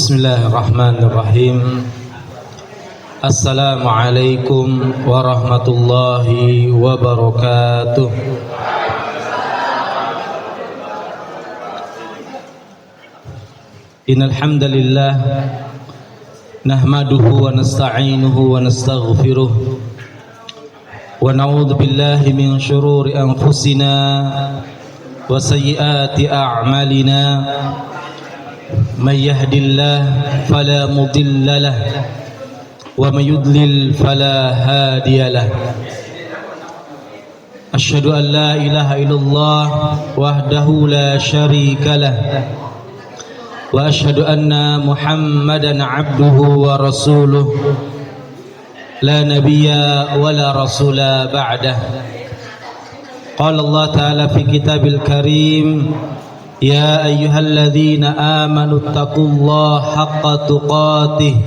Bismillahirrahmanirrahim. Assalamualaikum warahmatullahi wabarakatuh. Innal hamdalillah nahmaduhu wa nasta'inuhu wa nastaghfiruh wa na'udzu billahi min shururi anfusina wa sayyiati a'malina. Man yahdihillahu fala mudilla lahu wa man yudlil fala hadiya lahu. Asyhadu an la ilaha illallah wahdahu la syarika lahu wa asyhadu anna Muhammadan abduhu wa rasuluh la nabiyya wa la rasula ba'dah. Qala Allah ta'ala fi kitabil karim, ya ayyuhalladzina amanu taqullaha haqqa tuqatih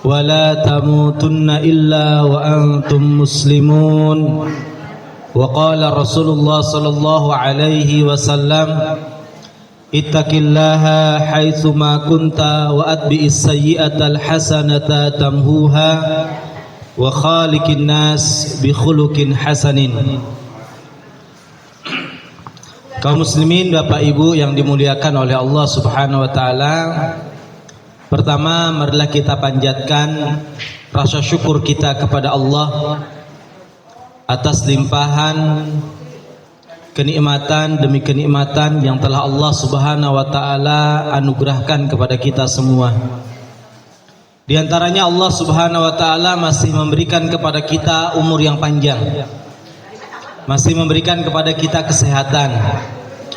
wa la tamutunna illa wa antum muslimun. Wa qala Rasulullah sallallahu alaihi wasallam, ittaqillaha haitsu ma kunta wa atbi'is sayyi'atal hasanata tamhuha wa khaliqin nas bi khuluqin hasanin. Kaum muslimin, Bapak Ibu yang dimuliakan oleh Allah Subhanahu wa taala, pertama marilah kita panjatkan rasa syukur kita kepada Allah atas limpahan kenikmatan demi kenikmatan yang telah Allah Subhanahu wa taala anugerahkan kepada kita semua. Di antaranya Allah Subhanahu wa taala masih memberikan kepada kita umur yang panjang, masih memberikan kepada kita kesehatan,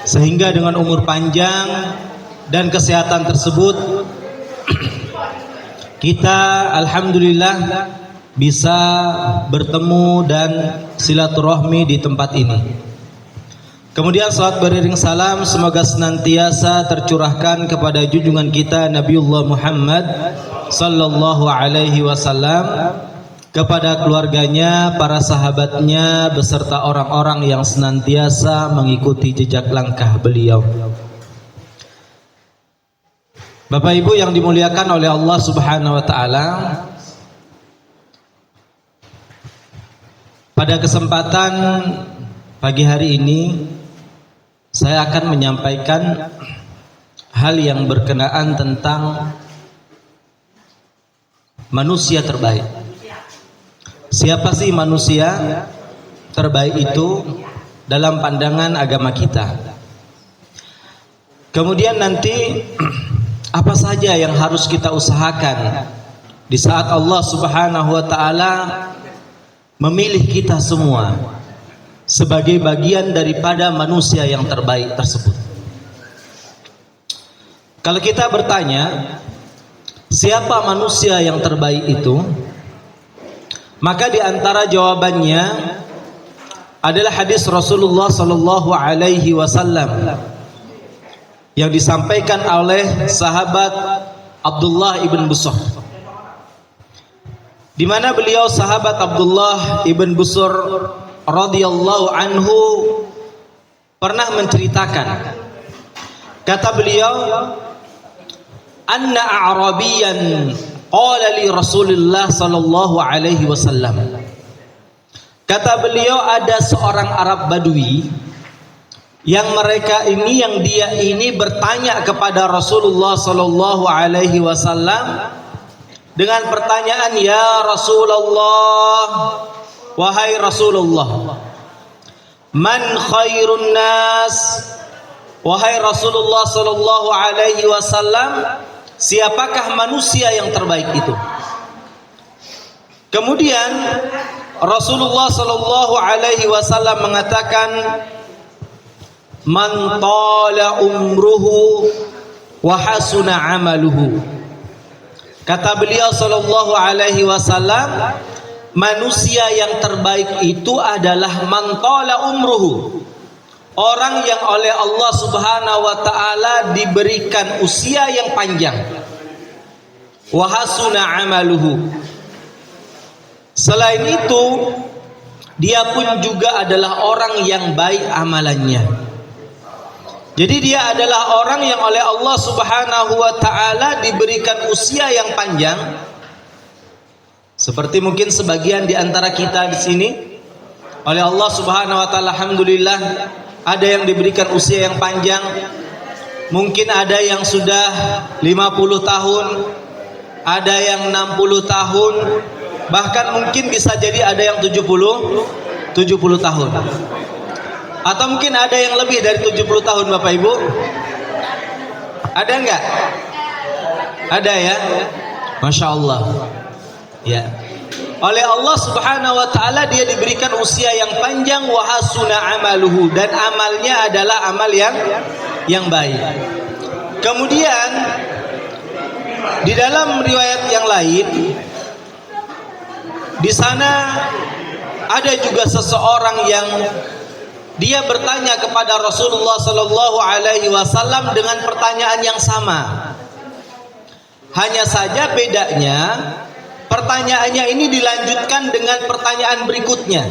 sehingga dengan umur panjang dan kesehatan tersebut kita alhamdulillah bisa bertemu dan silaturahmi di tempat ini. Kemudian salat beriring salam semoga senantiasa tercurahkan kepada junjungan kita Nabiullah Muhammad sallallahu alaihi wasallam, kepada keluarganya, para sahabatnya, beserta orang-orang yang senantiasa mengikuti jejak langkah beliau. Bapak Ibu yang dimuliakan oleh Allah Subhanahu wa taala, pada kesempatan pagi hari ini saya akan menyampaikan hal yang berkenaan tentang manusia terbaik. Siapa sih manusia terbaik itu dalam pandangan agama kita? Kemudian nanti apa saja yang harus kita usahakan di saat Allah Subhanahu wa taala memilih kita semua sebagai bagian daripada manusia yang terbaik tersebut. Kalau kita bertanya, siapa manusia yang terbaik itu? Maka di antara jawabannya adalah hadis Rasulullah sallallahu alaihi wasallam yang disampaikan oleh sahabat Abdullah ibn Busur, di mana beliau sahabat Abdullah ibn Busur radhiyallahu anhu pernah menceritakan, kata beliau, anna a'rabiyan qala li Rasulullah sallallahu alaihi wasallam. Kata beliau, ada seorang Arab Badui yang dia ini bertanya kepada Rasulullah sallallahu alaihi wasallam dengan pertanyaan, ya Rasulullah, wahai Rasulullah, man khairun nas, wahai Rasulullah sallallahu alaihi wasallam, siapakah manusia yang terbaik itu? Kemudian Rasulullah sallallahu alaihi wasallam mengatakan, man tala umruhu wa hasuna amaluhu. Kata beliau sallallahu alaihi wasallam, manusia yang terbaik itu adalah man tala umruhu, orang yang oleh Allah Subhanahu wa taala diberikan usia yang panjang, wa hasuna amaluhu. Selain itu, dia pun juga adalah orang yang baik amalannya. Jadi dia adalah orang yang oleh Allah Subhanahu wa taala diberikan usia yang panjang. Seperti mungkin sebagian di antara kita di sini oleh Allah Subhanahu wa taala alhamdulillah ada yang diberikan usia yang panjang. Mungkin ada yang sudah 50 tahun, ada yang 60 tahun, bahkan mungkin bisa jadi ada yang 70 tahun. Atau mungkin ada yang lebih dari 70 tahun Bapak Ibu. Ada enggak? Ada ya? Masya Allah. Ya. Oleh Allah Subhanahu wa taala dia diberikan usia yang panjang, wa hasuna amaluhu, dan amalnya adalah amal yang baik. Kemudian di dalam riwayat yang lain di sana ada juga seseorang yang dia bertanya kepada Rasulullah sallallahu alaihi wasallam dengan pertanyaan yang sama. Hanya saja bedanya pertanyaannya ini dilanjutkan dengan pertanyaan berikutnya.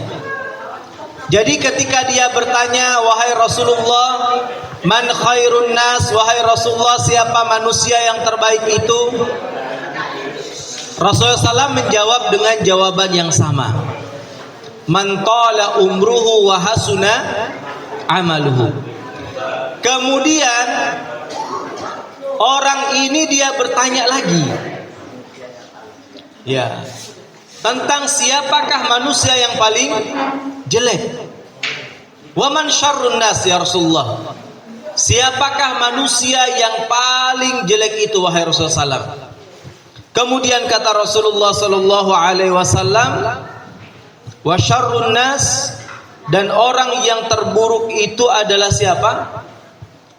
Jadi ketika dia bertanya, wahai Rasulullah, man khairun nas, wahai Rasulullah, siapa manusia yang terbaik itu? Rasulullah SAW menjawab dengan jawaban yang sama. Man tala umruhu wa hasuna amaluhu. Kemudian orang ini dia bertanya lagi, ya, tentang siapakah manusia yang paling jelek. Wa man syarrun nas ya Rasulullah, siapakah manusia yang paling jelek itu wahai Rasulullah SAW? Kemudian kata Rasulullah sallallahu alaihi wasallam, wa syarrun nas, dan orang yang terburuk itu adalah siapa?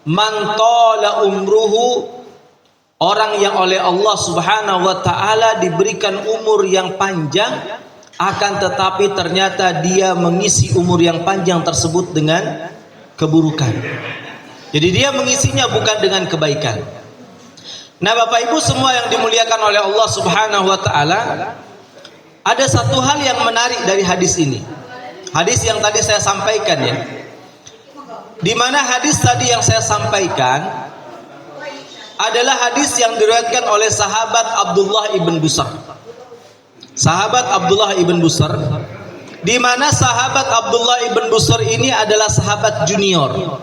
Man tala umruhu, orang yang oleh Allah Subhanahu wa taala diberikan umur yang panjang, akan tetapi ternyata dia mengisi umur yang panjang tersebut dengan keburukan. Jadi dia mengisinya bukan dengan kebaikan. Nah, Bapak Ibu semua yang dimuliakan oleh Allah Subhanahu wa taala, ada satu hal yang menarik dari hadis ini. Hadis yang tadi saya sampaikan ya. Di mana hadis tadi yang saya sampaikan adalah hadis yang diriwayatkan oleh sahabat Abdullah ibn Busr. Sahabat Abdullah ibn Busr, di mana sahabat Abdullah ibn Busr ini adalah sahabat junior.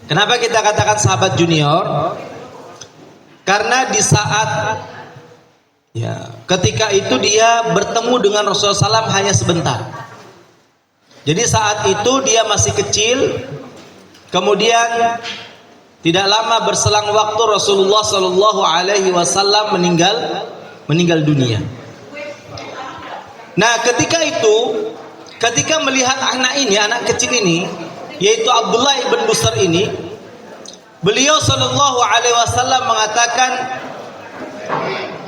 Kenapa kita katakan sahabat junior? Karena di saat ya, ketika itu dia bertemu dengan Rasulullah SAW hanya sebentar. Jadi saat itu dia masih kecil. Kemudian tidak lama berselang waktu Rasulullah Sallallahu Alaihi Wasallam meninggal dunia. Nah, ketika itu, ketika melihat anak kecil ini, yaitu Abdullah ibn Busr ini, beliau Sallallahu Alaihi Wasallam mengatakan,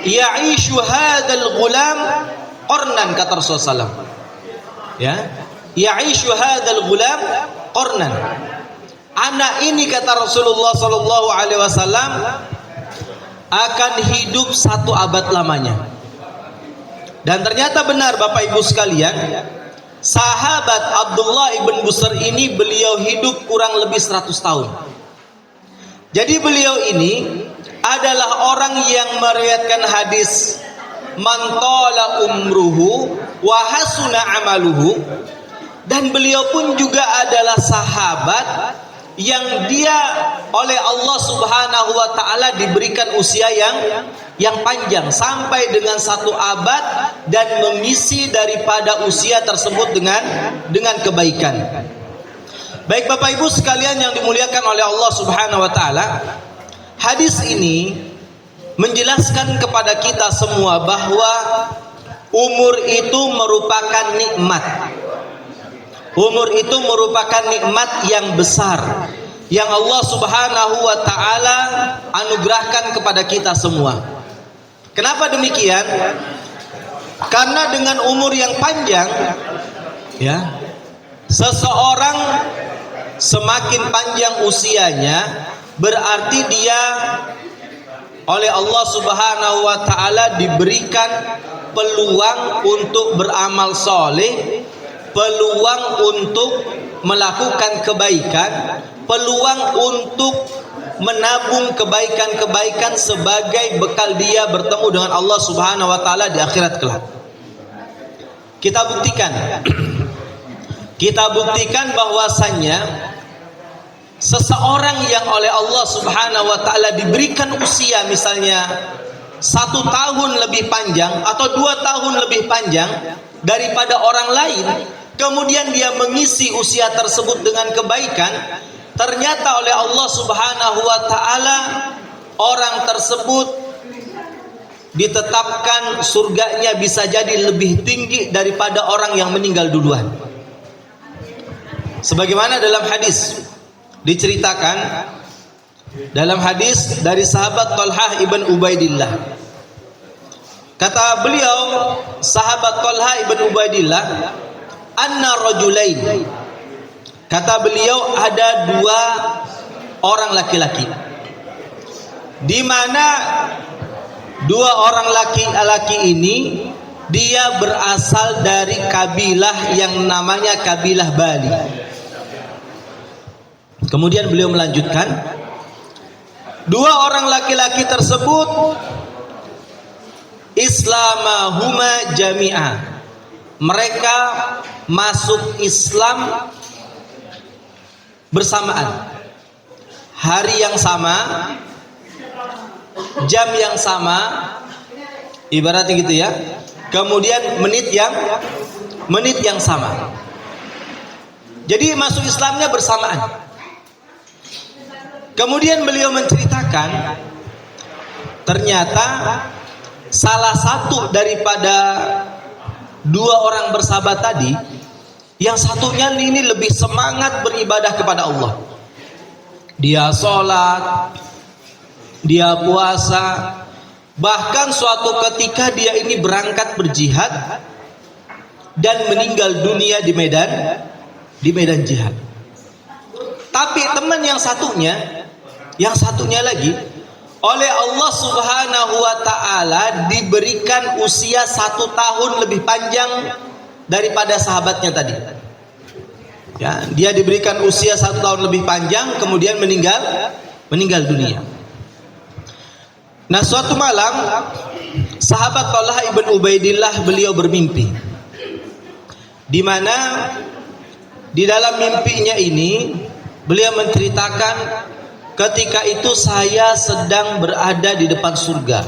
ya'ishu hadzal ghulam qarnan, kata Rasulullah SAW. Ya, ya'ishu hadzal ghulam qarnan. Anak ini, kata Rasulullah Sallallahu Alaihi Wasallam, akan hidup 1 abad lamanya. Dan ternyata benar Bapak Ibu sekalian, sahabat Abdullah ibn Busr ini beliau hidup kurang lebih 100 tahun. Jadi beliau ini adalah orang yang meriwayatkan hadis man tala umruhu wa hasuna amaluhu, dan beliau pun juga adalah sahabat yang dia oleh Allah Subhanahu wa taala diberikan usia yang panjang sampai dengan 1 abad, dan mengisi daripada usia tersebut dengan kebaikan. Baik Bapak Ibu sekalian yang dimuliakan oleh Allah Subhanahu wa taala, hadis ini menjelaskan kepada kita semua bahwa umur itu merupakan nikmat. Umur itu merupakan nikmat yang besar yang Allah Subhanahu wa taala anugerahkan kepada kita semua. Kenapa demikian? Karena dengan umur yang panjang, ya, seseorang semakin panjang usianya, berarti dia oleh Allah Subhanahu wa taala diberikan peluang untuk beramal soleh, peluang untuk melakukan kebaikan, peluang untuk menabung kebaikan-kebaikan sebagai bekal dia bertemu dengan Allah Subhanahu wa taala di akhirat kelak. Kita buktikan bahwasannya seseorang yang oleh Allah Subhanahu wa taala diberikan usia misalnya 1 tahun lebih panjang atau 2 tahun lebih panjang daripada orang lain, kemudian dia mengisi usia tersebut dengan kebaikan, ternyata oleh Allah Subhanahu wa taala orang tersebut ditetapkan surganya bisa jadi lebih tinggi daripada orang yang meninggal duluan. Sebagaimana dalam hadis diceritakan, dalam hadis dari sahabat Talhah ibn Ubaidillah, kata beliau sahabat Talhah ibn Ubaidillah, anna rajulain, kata beliau ada 2 orang laki-laki, di mana 2 orang laki-laki ini dia berasal dari kabilah yang namanya kabilah Bali. Kemudian beliau melanjutkan, 2 orang laki-laki tersebut islamahuma jami'ah, mereka masuk Islam bersamaan, hari yang sama, jam yang sama, ibaratnya gitu ya. Kemudian menit yang sama. Jadi masuk Islamnya bersamaan. Kemudian beliau menceritakan, ternyata salah satu daripada 2 orang bersahabat tadi, yang satunya ini lebih semangat beribadah kepada Allah. Dia sholat, dia puasa, bahkan suatu ketika dia ini berangkat berjihad dan meninggal dunia di medan jihad. Tapi teman yang satunya lagi oleh Allah Subhanahu wa taala diberikan usia 1 tahun lebih panjang daripada sahabatnya tadi. Ya, dia diberikan usia 1 tahun lebih panjang, kemudian meninggal dunia. Nah, suatu malam sahabat Talhah ibn Ubaidillah beliau bermimpi, di mana di dalam mimpinya ini beliau menceritakan, ketika itu saya sedang berada di depan surga.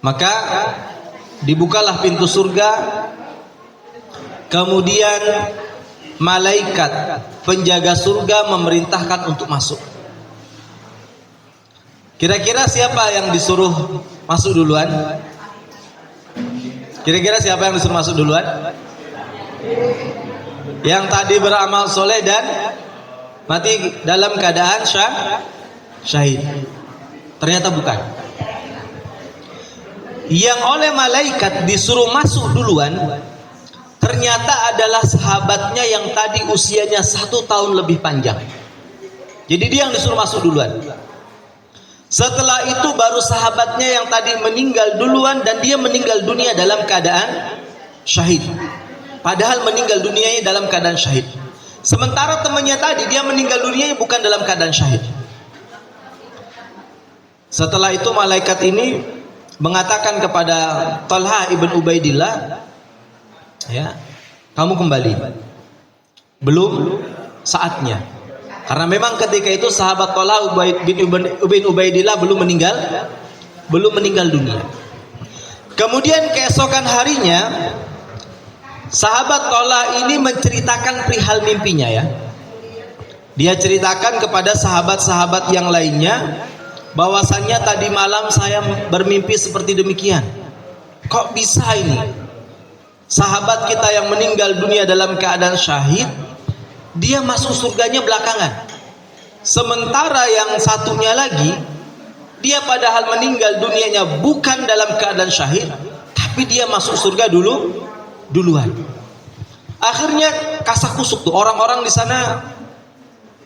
Maka dibukalah pintu surga, kemudian malaikat penjaga surga memerintahkan untuk masuk. Kira-kira siapa yang disuruh masuk duluan? Kira-kira siapa yang disuruh masuk duluan? Yang tadi beramal soleh dan mati dalam keadaan syahid. Ternyata bukan. Yang oleh malaikat disuruh masuk duluan, ternyata adalah sahabatnya yang tadi usianya 1 tahun lebih panjang. Jadi dia yang disuruh masuk duluan. Setelah itu baru sahabatnya yang tadi meninggal duluan, dan dia meninggal dunia dalam keadaan syahid. Padahal meninggal dunianya dalam keadaan syahid. Sementara temannya tadi dia meninggal dunia bukan dalam keadaan syahid. Setelah itu malaikat ini mengatakan kepada Talhah ibn Ubaidillah, ya, kamu kembali, belum saatnya. Karena memang ketika itu sahabat Talhah bin Ubaidillah belum meninggal dunia. Kemudian keesokan harinya sahabat Talhah ini menceritakan perihal mimpinya, ya. Dia ceritakan kepada sahabat-sahabat yang lainnya bahwasannya tadi malam saya bermimpi seperti demikian. Kok bisa ini? Sahabat kita yang meninggal dunia dalam keadaan syahid, dia masuk surganya belakangan. Sementara yang satunya lagi, dia padahal meninggal dunianya bukan dalam keadaan syahid, tapi dia masuk surga duluan. Akhirnya kasak kusuk tuh orang-orang di sana,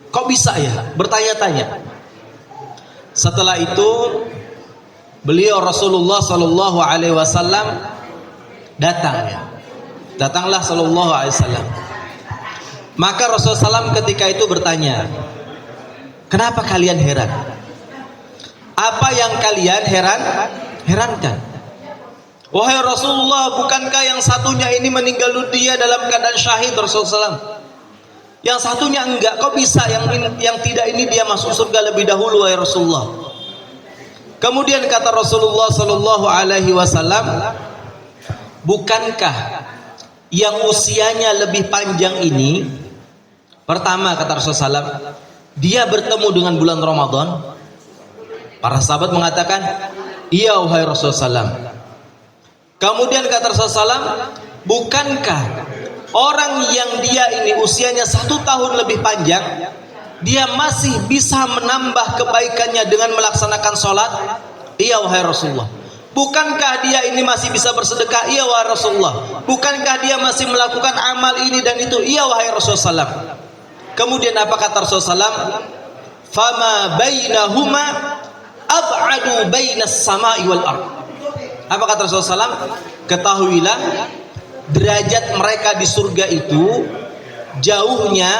kok bisa ya? Bertanya-tanya. Setelah itu beliau Rasulullah Shallallahu Alaihi Wasallam datang, ya. Datanglah Shallallahu Alaihi Wasallam. Maka Rasulullah SAW ketika itu bertanya, kenapa kalian heran? Apa yang kalian herankan? Wahai Rasulullah, bukankah yang satunya ini meninggal dunia dalam keadaan syahid? Rasulullah SAW, yang satunya enggak, kok bisa yang tidak ini dia masuk surga lebih dahulu, wahai Rasulullah? Kemudian kata Rasulullah Sallallahu Alaihi Wasallam, bukankah yang usianya lebih panjang ini, pertama kata Rasulullah SAW, dia bertemu dengan bulan Ramadan? Para sahabat mengatakan, iya wahai Rasulullah SAW. Kemudian kata Rasulullah SAW, bukankah orang yang dia ini usianya 1 tahun lebih panjang, dia masih bisa menambah kebaikannya dengan melaksanakan sholat? Iya wahai Rasulullah. Bukankah dia ini masih bisa bersedekah? Iya wahai Rasulullah. Bukankah dia masih melakukan amal ini dan itu? Iya wahai Rasulullah SAW. Kemudian apa kata Rasulullah SAW? Fama bainahuma ab'adu bainas sama'i wal ard. Apa kata Rasulullah SAW? Ketahuilah, derajat mereka di surga itu jauhnya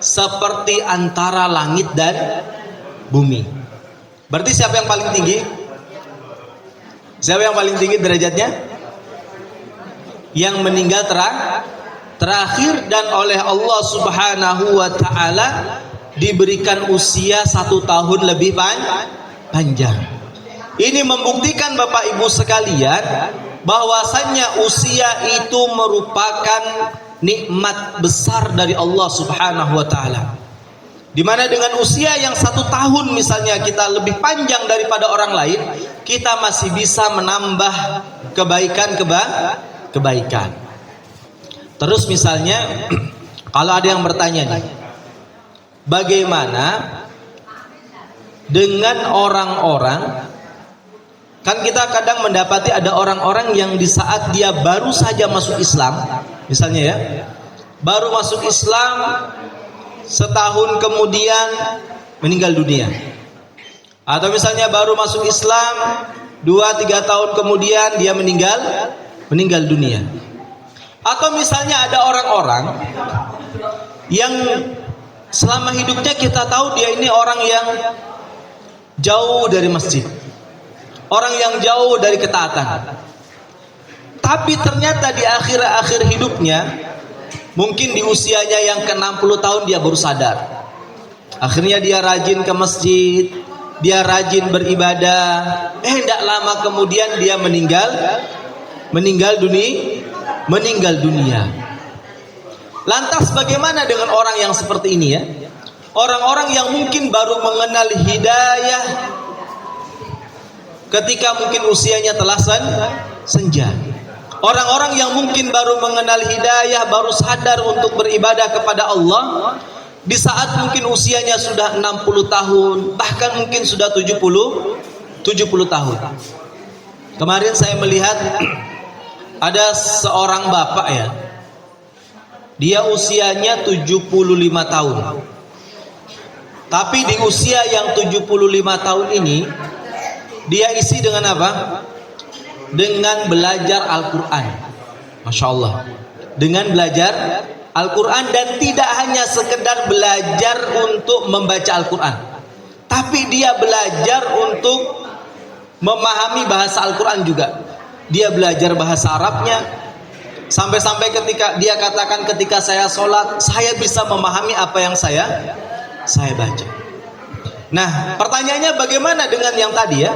seperti antara langit dan bumi. Berarti siapa yang paling tinggi? Siapa yang paling tinggi derajatnya? Yang meninggal terakhir dan oleh Allah Subhanahu wa Ta'ala diberikan usia 1 tahun lebih panjang. Ini membuktikan Bapak Ibu sekalian bahwasannya usia itu merupakan nikmat besar dari Allah Subhanahu wa Ta'ala, dimana dengan usia yang 1 tahun misalnya kita lebih panjang daripada orang lain, kita masih bisa menambah kebaikan. Terus misalnya kalau ada yang bertanya nih, bagaimana dengan orang-orang, kan kita kadang mendapati ada orang-orang yang di saat dia baru saja masuk Islam, misalnya ya, baru masuk Islam setahun kemudian meninggal dunia. Atau misalnya baru masuk Islam 2-3 tahun kemudian dia meninggal dunia. Atau misalnya ada orang-orang yang selama hidupnya kita tahu dia ini orang yang jauh dari masjid, orang yang jauh dari ketaatan. Tapi ternyata di akhir-akhir hidupnya, mungkin di usianya yang ke-60 tahun dia baru sadar. Akhirnya dia rajin ke masjid, dia rajin beribadah. Tidak lama kemudian dia meninggal dunia. Lantas bagaimana dengan orang yang seperti ini ya? Orang-orang yang mungkin baru mengenal hidayah ketika mungkin usianya telah senja. Orang-orang yang mungkin baru mengenal hidayah, baru sadar untuk beribadah kepada Allah di saat mungkin usianya sudah 60 tahun, bahkan mungkin sudah 70 tahun. Kemarin saya melihat ada seorang bapak ya, dia usianya 75 tahun. Tapi di usia yang 75 tahun ini dia isi dengan apa? Dengan belajar Al-Quran. Masya Allah. Dengan belajar Al-Quran, dan tidak hanya sekedar belajar untuk membaca Al-Quran, tapi dia belajar untuk memahami bahasa Al-Quran juga. Dia belajar bahasa Arabnya, sampai-sampai ketika dia katakan, ketika saya sholat, saya bisa memahami apa yang saya baca. Nah, pertanyaannya bagaimana dengan yang tadi ya?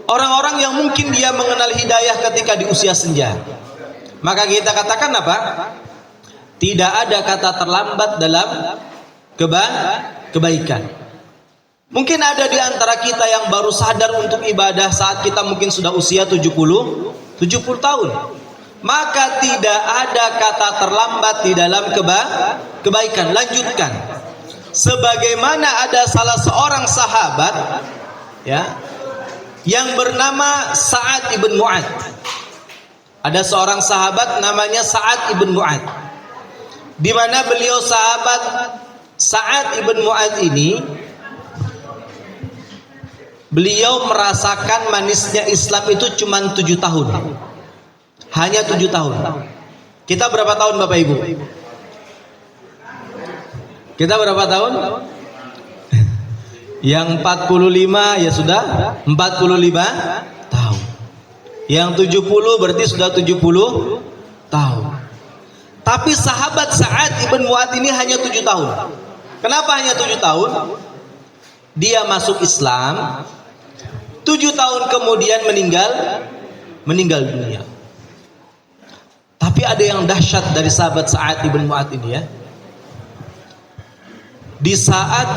Orang-orang yang mungkin dia mengenal hidayah ketika di usia senja. Maka kita katakan apa? Tidak ada kata terlambat dalam kebaikan. Mungkin ada di antara kita yang baru sadar untuk ibadah saat kita mungkin sudah usia 70 tahun. Maka tidak ada kata terlambat di dalam kebaikan. Lanjutkan. Sebagaimana ada salah seorang sahabat ya, yang bernama Sa'ad ibn Mu'ad. Ada seorang sahabat namanya Sa'ad ibn Mu'ad, di mana beliau sahabat Sa'ad ibn Mu'ad ini, beliau merasakan manisnya Islam itu cuma 7 tahun. Hanya 7 tahun. Kita berapa tahun Bapak Ibu? Kita berapa tahun? Yang 45 ya sudah 45 tahun. Yang 70 berarti sudah 70 tahun. Tapi sahabat Sa'ad ibn Mu'adz ini hanya 7 tahun. Kenapa hanya 7 tahun? Dia masuk Islam, 7 tahun kemudian meninggal dunia. Tapi ada yang dahsyat dari sahabat Sa'ad ibn Mu'adz ini ya. Di saat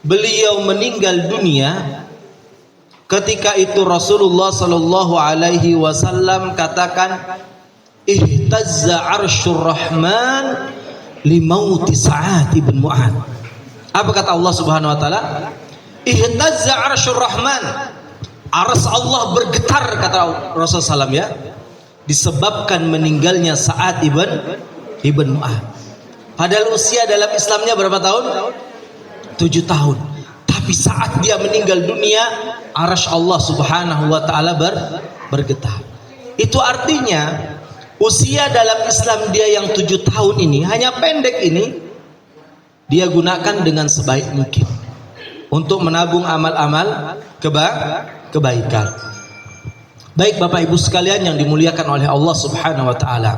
beliau meninggal dunia, ketika itu Rasulullah sallallahu alaihi wasallam katakan, ihtazza arsyur rahman limauti Sa'ad ibn Mu'adz. Apa kata Allah Subhanahu wa taala? Ihtazza arsyur rahman. Arsy Allah bergetar, kata Rasulullah SAW ya, disebabkan meninggalnya Sa'ad ibn Mu'adz. Padahal usia dalam Islamnya berapa tahun? 7 tahun. Tapi saat dia meninggal dunia, arsy Allah Subhanahu wa taala bergetar. Itu artinya usia dalam Islam dia yang 7 tahun ini, hanya pendek ini, dia gunakan dengan sebaik mungkin untuk menabung amal-amal kebaikan. Baik Bapak Ibu sekalian yang dimuliakan oleh Allah Subhanahu wa taala.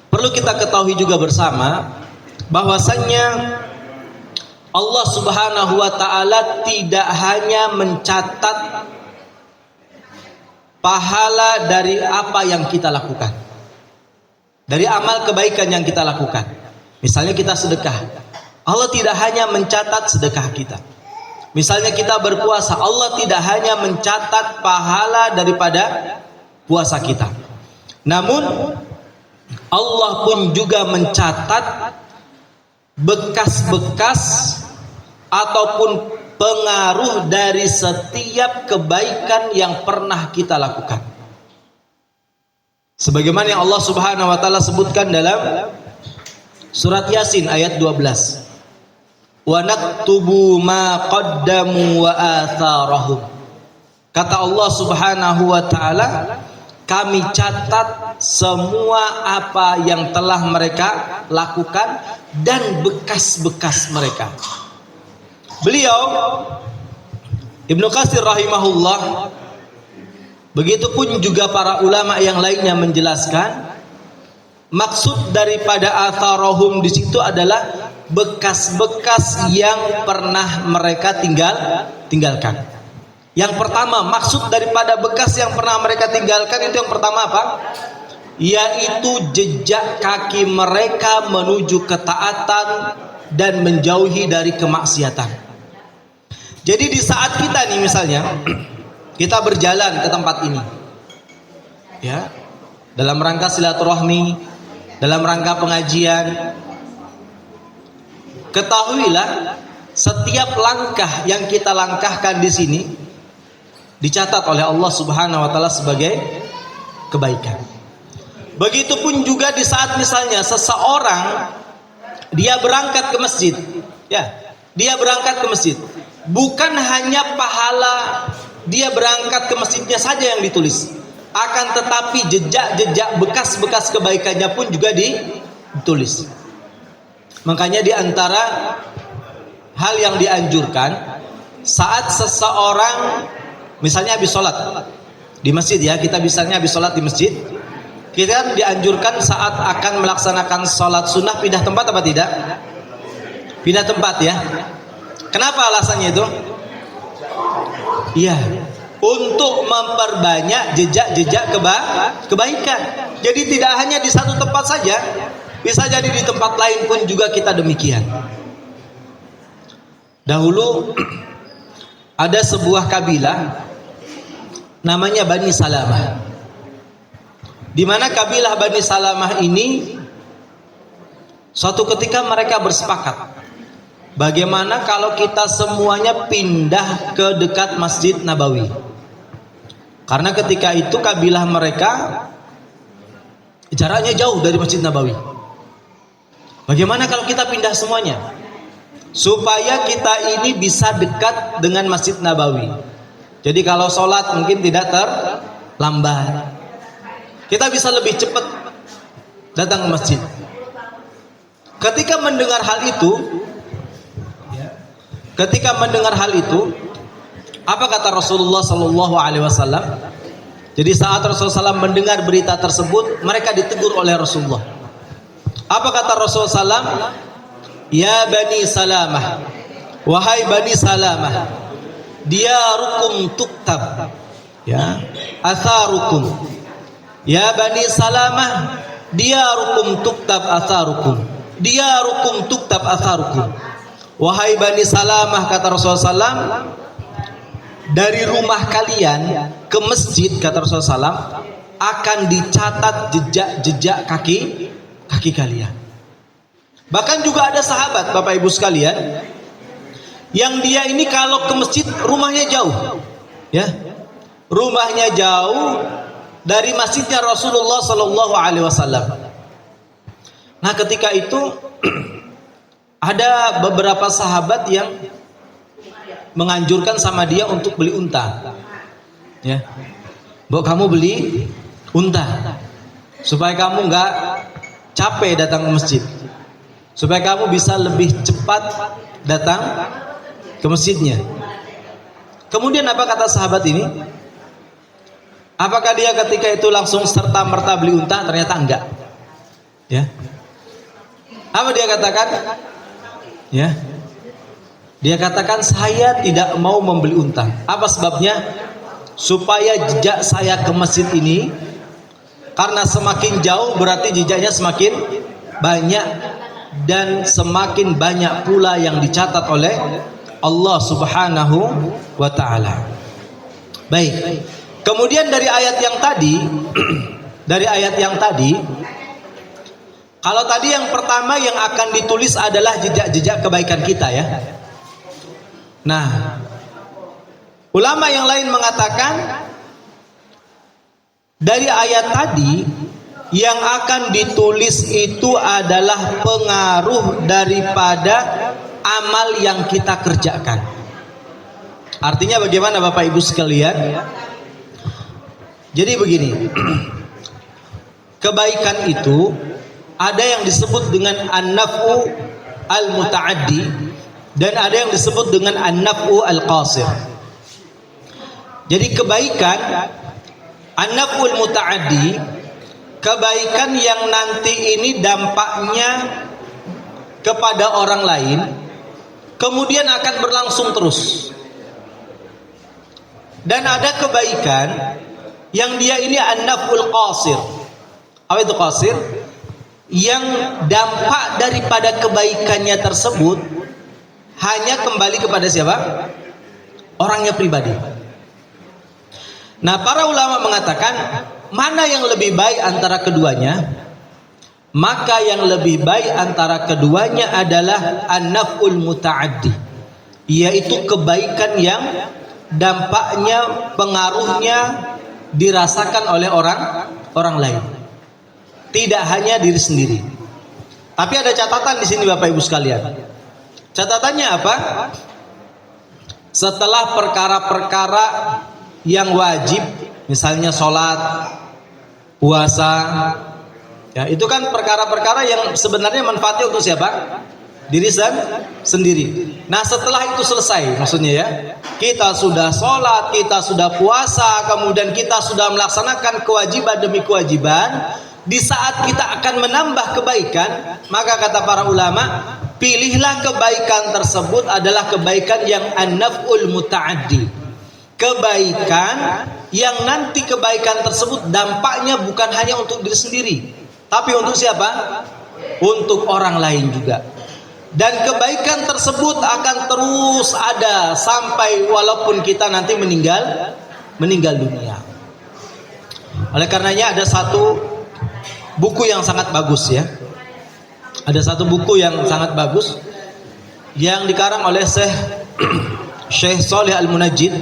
Perlu kita ketahui juga bersama bahwasannya Allah Subhanahu wa taala tidak hanya mencatat pahala dari apa yang kita lakukan, dari amal kebaikan yang kita lakukan. Misalnya kita sedekah, Allah tidak hanya mencatat sedekah kita. Misalnya kita berpuasa, Allah tidak hanya mencatat pahala daripada puasa kita, namun Allah pun juga mencatat bekas-bekas ataupun pengaruh dari setiap kebaikan yang pernah kita lakukan. Sebagaimana yang Allah Subhanahu wa taala sebutkan dalam surat Yasin ayat 12. Wa naktubu ma qaddamu wa atharahum. Kata Allah Subhanahu wa taala, kami catat semua apa yang telah mereka lakukan dan bekas-bekas mereka. Beliau Ibnu Katsir rahimahullah, begitupun juga para ulama yang lainnya menjelaskan, maksud daripada atharahum di situ adalah bekas-bekas yang pernah mereka tinggalkan. Yang pertama, maksud daripada bekas yang pernah mereka tinggalkan itu yang pertama apa? Yaitu jejak kaki mereka menuju ketaatan dan menjauhi dari kemaksiatan. Jadi di saat kita nih misalnya kita berjalan ke tempat ini, ya, dalam rangka silaturahmi, dalam rangka pengajian, ketahuilah setiap langkah yang kita langkahkan di sini dicatat oleh Allah Subhanahu wa taala sebagai kebaikan. Begitupun juga di saat misalnya seseorang dia berangkat ke masjid, ya, dia berangkat ke masjid, bukan hanya pahala dia berangkat ke masjidnya saja yang ditulis, akan tetapi jejak-jejak bekas-bekas kebaikannya pun juga ditulis. Makanya di antara hal yang dianjurkan saat seseorang misalnya habis sholat di masjid, ya, kita misalnya habis sholat di masjid, kita dianjurkan saat akan melaksanakan sholat sunnah pindah tempat apa tidak? Pindah tempat, ya. Kenapa alasannya itu? Iya, untuk memperbanyak jejak-jejak kebaikan. Jadi tidak hanya di satu tempat saja, bisa jadi di tempat lain pun juga kita demikian. Dahulu ada sebuah kabilah namanya Bani Salamah, di mana kabilah Bani Salamah ini suatu ketika mereka bersepakat, bagaimana kalau kita semuanya pindah ke dekat Masjid Nabawi. Karena ketika itu kabilah mereka jaraknya jauh dari Masjid Nabawi. Bagaimana kalau kita pindah semuanya, supaya kita ini bisa dekat dengan Masjid Nabawi. Jadi kalau sholat mungkin tidak terlambat, kita bisa lebih cepat datang ke masjid. Ketika mendengar hal itu, apa kata Rasulullah Sallallahu Alaihi Wasallam? Jadi saat Rasulullah SAW mendengar berita tersebut, mereka ditegur oleh Rasulullah. Apa kata Rasulullah SAW? Ya Bani Salamah, wahai Bani Salamah, diyarukum tuktab, ya, atharukum. Ya Bani Salamah, diyarukum tuktab atharukum. Diyarukum tuktab atharukum. Wahai Bani Salamah, kata Rasulullah SAW, dari rumah kalian ke masjid, kata Rasulullah SAW, akan dicatat jejak-jejak kaki kalian. Bahkan juga ada sahabat, Bapak Ibu sekalian, yang dia ini kalau ke masjid rumahnya jauh, ya, rumahnya jauh dari masjidnya Rasulullah Sallallahu Alaihi Wasallam. Nah, ketika itu ada beberapa sahabat yang menganjurkan sama dia untuk beli unta, ya, Mbok, kamu beli unta supaya kamu nggak capek datang ke masjid, supaya kamu bisa lebih cepat datang ke masjidnya. Kemudian apa kata sahabat ini? Apakah dia ketika itu langsung serta merta beli unta? Ternyata enggak, ya. Apa dia katakan? Ya, dia katakan, saya tidak mau membeli unta. Apa sebabnya? Supaya jejak saya ke masjid ini, karena semakin jauh berarti jejaknya semakin banyak, dan semakin banyak pula yang dicatat oleh Allah Subhanahu wa Ta'ala. Baik. Kemudian dari ayat yang tadi, kalau tadi yang pertama yang akan ditulis adalah jejak-jejak kebaikan kita, ya. Nah, ulama yang lain mengatakan dari ayat tadi yang akan ditulis itu adalah pengaruh daripada amal yang kita kerjakan. Artinya bagaimana Bapak Ibu sekalian? Jadi begini, kebaikan itu ada yang disebut dengan an-naf'u al-muta'addi dan ada yang disebut dengan an-naf'u al-qasir. Jadi kebaikan an-naf'u al-muta'addi, kebaikan yang nanti ini dampaknya kepada orang lain, kemudian akan berlangsung terus. Dan ada kebaikan yang dia ini an-naf'ul qasir. Apa itu qasir? Yang dampak daripada kebaikannya tersebut hanya kembali kepada siapa? Orangnya pribadi. Nah, para ulama mengatakan mana yang lebih baik antara keduanya? Maka yang lebih baik antara keduanya adalah an-naf'ul muta'addi, yaitu kebaikan yang dampaknya, pengaruhnya dirasakan oleh orang lain, tidak hanya diri sendiri. Tapi ada catatan di sini Bapak Ibu sekalian. Catatannya apa? Setelah perkara-perkara yang wajib, misalnya sholat, puasa, ya, itu kan perkara-perkara yang sebenarnya manfaatnya untuk siapa? Diri sendiri. Nah, setelah itu selesai, maksudnya ya, kita sudah sholat, kita sudah puasa, kemudian kita sudah melaksanakan kewajiban demi kewajiban. Di saat kita akan menambah kebaikan, maka kata para ulama, pilihlah kebaikan tersebut adalah kebaikan yang an-naf'ul muta'addi, kebaikan yang nanti kebaikan tersebut dampaknya bukan hanya untuk diri sendiri, tapi untuk siapa? Untuk orang lain juga. Dan kebaikan tersebut akan terus ada sampai walaupun kita nanti meninggal dunia. Oleh karenanya ada satu buku yang sangat bagus, ya. Ada satu buku yang sangat bagus yang dikarang oleh Syekh Shalih Al-Munajjid,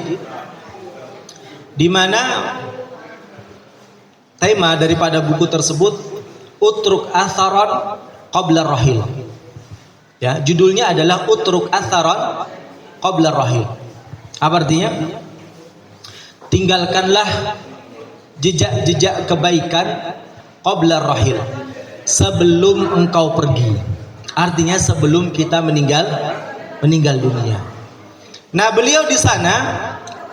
di mana tema daripada buku tersebut Utruk Atharan Qabla Rahil. Ya, judulnya adalah Utruk Atharan Qabla Rahil. Apa artinya? Tinggalkanlah jejak-jejak kebaikan qabla rahil, sebelum engkau pergi. Artinya sebelum kita meninggal dunia. Nah, beliau di sana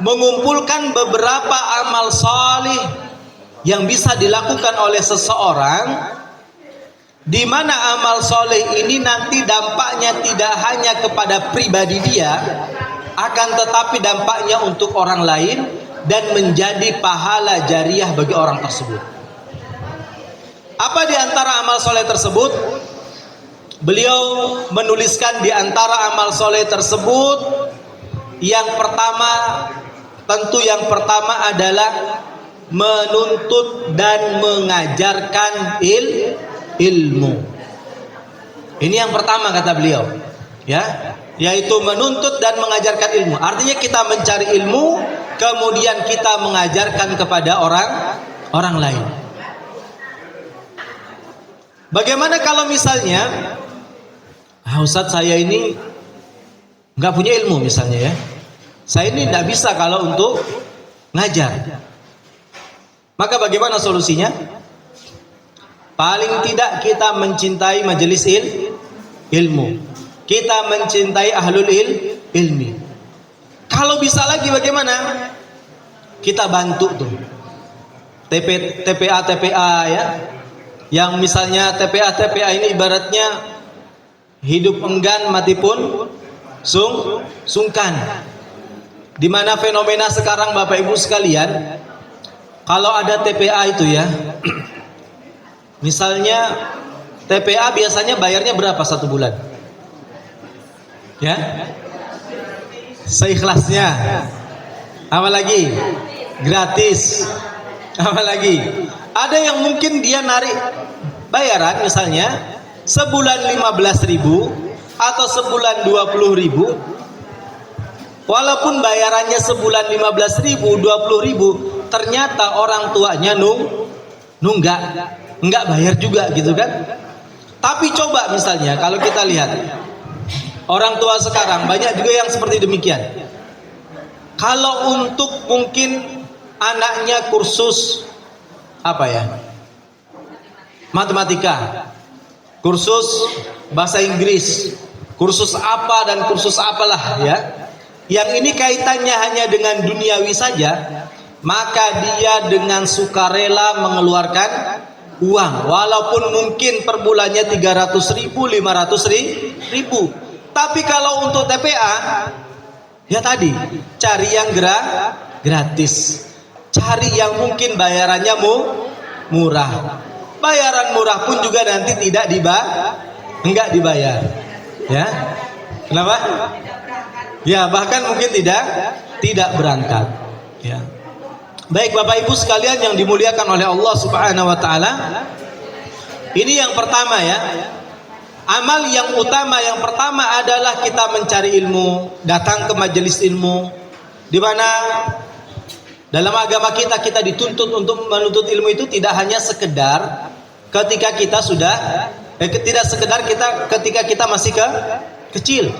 mengumpulkan beberapa amal salih yang bisa dilakukan oleh seseorang, di mana amal soleh ini nanti dampaknya tidak hanya kepada pribadi dia, akan tetapi dampaknya untuk orang lain dan menjadi pahala jariah bagi orang tersebut. Apa di antara amal soleh tersebut? Beliau menuliskan di antara amal soleh tersebut, yang pertama adalah menuntut dan mengajarkan ilmu. Ini yang pertama kata beliau, ya, yaitu menuntut dan mengajarkan ilmu. Artinya kita mencari ilmu, kemudian kita mengajarkan kepada orang lain. Bagaimana kalau misalnya, Ustadz saya ini nggak punya ilmu misalnya ya, saya ini tidak bisa kalau untuk ngajar. Maka bagaimana solusinya? Paling tidak kita mencintai majelis ilmu, kita mencintai ahlul ilmi. Kalau bisa lagi bagaimana? Kita bantu tuh TPA ya, yang misalnya TPA ini ibaratnya hidup enggan mati pun sungkan. Dimana fenomena sekarang Bapak Ibu sekalian, kalau ada TPA itu ya, misalnya TPA biasanya bayarnya berapa satu bulan? Ya, seikhlasnya. Apa lagi? Gratis. Apa lagi? Ada yang mungkin dia narik bayaran misalnya sebulan 15.000 atau sebulan 20.000. Walaupun bayarannya sebulan 15.000, 20.000, ternyata orang tuanya nggak bayar juga gitu kan. Tapi coba misalnya kalau kita lihat orang tua sekarang banyak juga yang seperti demikian. Kalau untuk mungkin anaknya kursus apa ya, matematika, kursus bahasa Inggris, kursus apa dan kursus apalah ya, yang ini kaitannya hanya dengan duniawi saja, maka dia dengan sukarela mengeluarkan uang, walaupun mungkin per bulannya 300.000, 500.000. Tapi kalau untuk TPA, ya tadi cari yang gratis, cari yang mungkin bayarannya murah. Bayaran murah pun juga nanti enggak dibayar, ya. Kenapa? Ya, bahkan mungkin tidak berangkat, ya. Baik Bapak Ibu sekalian yang dimuliakan oleh Allah Subhanahu wa taala. Ini yang pertama ya. Amal yang utama yang pertama adalah kita mencari ilmu, datang ke majelis ilmu, di mana dalam agama kita dituntut untuk menuntut ilmu itu tidak hanya sekedar ketika kita sudah tidak sekedar ketika kita masih kecil,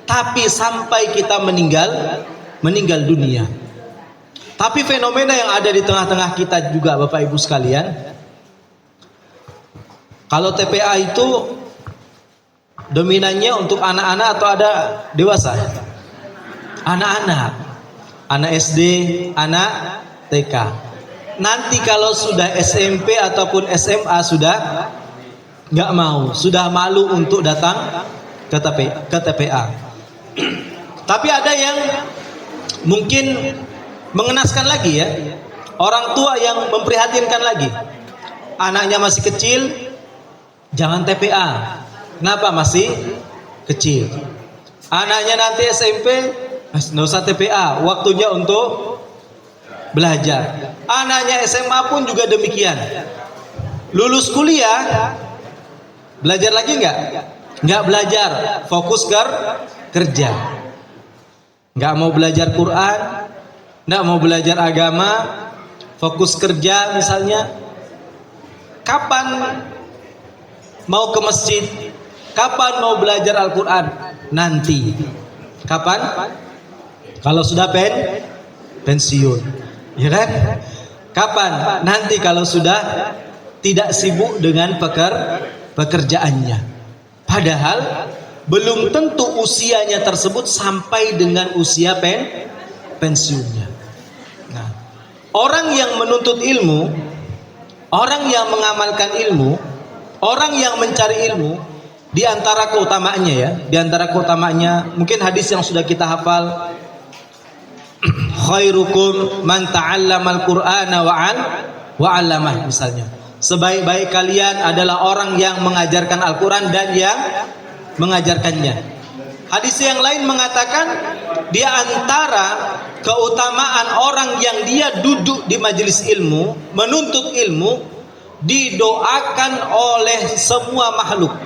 tapi sampai kita meninggal dunia. Tapi fenomena yang ada di tengah-tengah kita juga Bapak Ibu sekalian, kalau TPA itu dominannya untuk anak-anak atau ada dewasa? Anak-anak, anak SD, anak TK. Nanti kalau sudah SMP ataupun SMA sudah nggak mau, sudah malu untuk datang ke TPA. Tapi ada yang mungkin mengenaskan lagi ya, orang tua yang memprihatinkan lagi, anaknya masih kecil, jangan TPA. Kenapa? Masih kecil. Anaknya nanti SMP, nggak usah TPA, waktunya untuk belajar. Anaknya SMA pun juga demikian. Lulus kuliah, belajar lagi nggak belajar, fokus kerja. Nggak mau belajar Quran, nggak mau belajar agama, fokus kerja misalnya. Kapan mau ke masjid? Kapan mau belajar Al-Quran? Nanti. Kapan? Kalau sudah pensiun, ya kan? Kapan? Nanti kalau sudah tidak sibuk dengan pekerjaannya. Padahal belum tentu usianya tersebut sampai dengan usia pensiunnya. Nah, orang yang menuntut ilmu, orang yang mengamalkan ilmu, orang yang mencari ilmu, di antara keutamaannya ya, di antara keutamaannya mungkin hadis yang sudah kita hafal, khairukum man ta'allamal qur'ana wa 'allamah misalnya. Sebaik-baik kalian adalah orang yang mengajarkan Al-Qur'an dan yang mengajarkannya. Hadis yang lain mengatakan di antara keutamaan orang yang dia duduk di majelis ilmu, menuntut ilmu, didoakan oleh semua makhluk.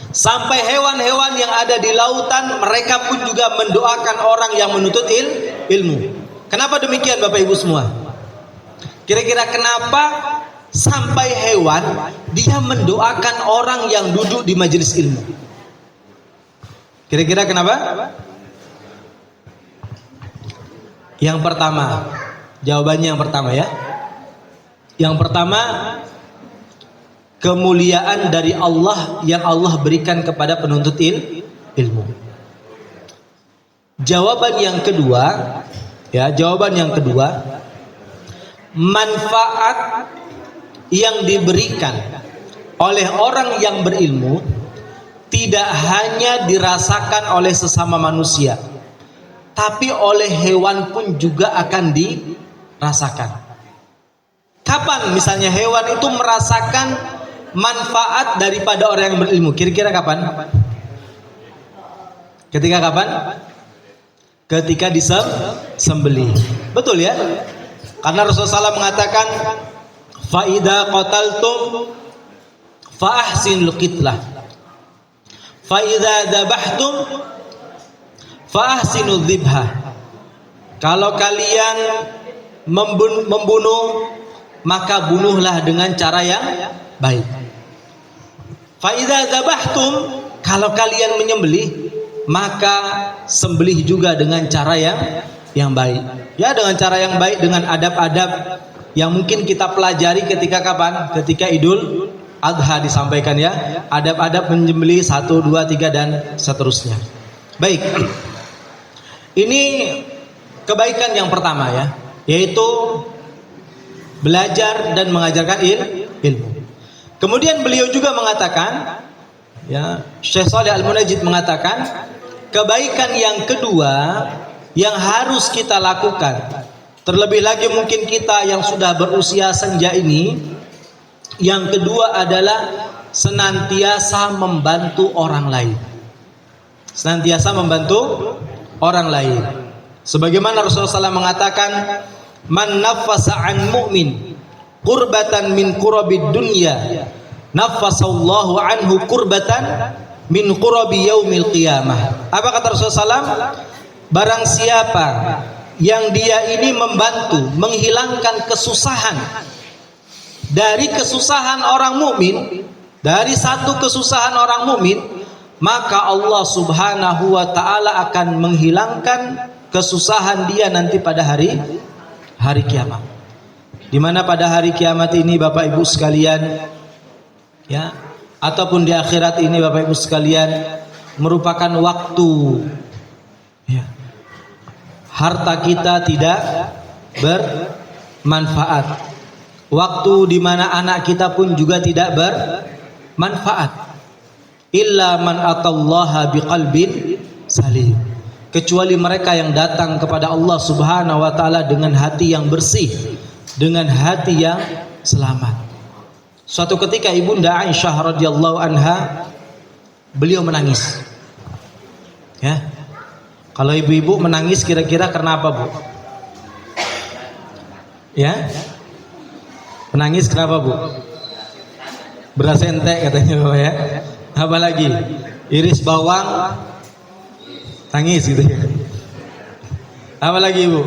Sampai hewan-hewan yang ada di lautan, mereka pun juga mendoakan orang yang menuntut ilmu. Kenapa demikian Bapak Ibu semua? Kira-kira kenapa sampai hewan dia mendoakan orang yang duduk di majelis ilmu? Kira-kira kenapa? Yang pertama, jawabannya yang pertama ya. Yang pertama, kemuliaan dari Allah yang Allah berikan kepada penuntut ilmu. Jawaban yang kedua, ya, jawaban yang kedua, manfaat yang diberikan oleh orang yang berilmu tidak hanya dirasakan oleh sesama manusia, tapi oleh hewan pun juga akan dirasakan. Kapan misalnya hewan itu merasakan manfaat daripada orang yang berilmu? Kira-kira kapan? Ketika kapan? Ketika disembelih. Betul ya? Karena Rasulullah SAW mengatakan, fa idza qataltum fa ahsinul qitlah, fa idza dzabhtum fa ahsinul dzibhah. Kalau kalian membunuh, maka bunuhlah dengan cara yang baik. Fa idza dzabhtum, kalau kalian menyembelih, maka sembelih juga dengan cara yang baik. Ya, dengan cara yang baik, dengan adab-adab yang mungkin kita pelajari ketika kapan? Ketika Idul Adha disampaikan ya. Adab-adab menyembelih 1, 2, 3 dan seterusnya. Baik. Ini kebaikan yang pertama ya, yaitu belajar dan mengajarkan ilmu. Kemudian beliau juga mengatakan, ya, Syekh Shalih Al-Munajjid mengatakan, kebaikan yang kedua yang harus kita lakukan, terlebih lagi mungkin kita yang sudah berusia senja ini, yang kedua adalah senantiasa membantu orang lain. Senantiasa membantu orang lain. Sebagaimana Rasulullah SAW mengatakan, man nafasa an mu'min qurbatan min qurabid dunya, nafasallahu anhu qurbatan min qurabi yaumil qiyamah. Apa kata Rasulullah SAW? Barang siapa yang dia ini membantu menghilangkan kesusahan dari kesusahan orang mukmin, dari satu kesusahan orang mukmin, maka Allah Subhanahu wa taala akan menghilangkan kesusahan dia nanti pada hari kiamat. Di mana pada hari kiamat ini Bapak Ibu sekalian, ya, ataupun di akhirat ini Bapak Ibu sekalian, merupakan waktu, ya, harta kita tidak bermanfaat. Waktu di mana anak kita pun juga tidak bermanfaat. Illa man atallaha biqalbin salim. Kecuali mereka yang datang kepada Allah Subhanahu wa taala dengan hati yang bersih, dengan hati yang selamat. Suatu ketika Ibunda Aisyah radhiyallahu anha, beliau menangis. Ya. Kalau ibu-ibu menangis kira-kira kenapa, Bu? Ya? Menangis kenapa, Bu? Beras entek katanya, Bapak ya. Apa lagi? Iris bawang tangis gitu ya. Apa lagi, Bu?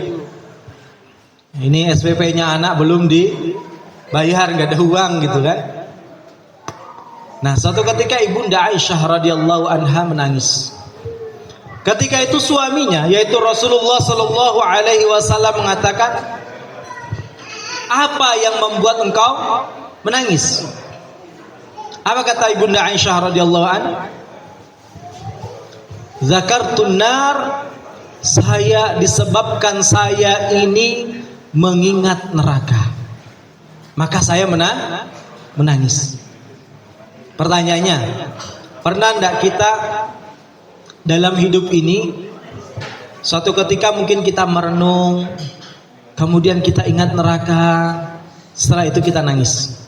Ini SPP-nya anak belum dibayar, nggak ada uang gitu kan. Nah, suatu ketika Ibunda Aisyah radhiyallahu anha menangis. Ketika itu suaminya, yaitu Rasulullah sallallahu alaihi wasallam mengatakan, "Apa yang membuat engkau menangis?" Apa kata Ibunda Aisyah radhiyallahu an? Zakartun nar, saya disebabkan saya ini mengingat neraka, maka saya menangis. Pertanyaannya, pernah enggak kita dalam hidup ini suatu ketika mungkin kita merenung, kemudian kita ingat neraka, setelah itu kita nangis?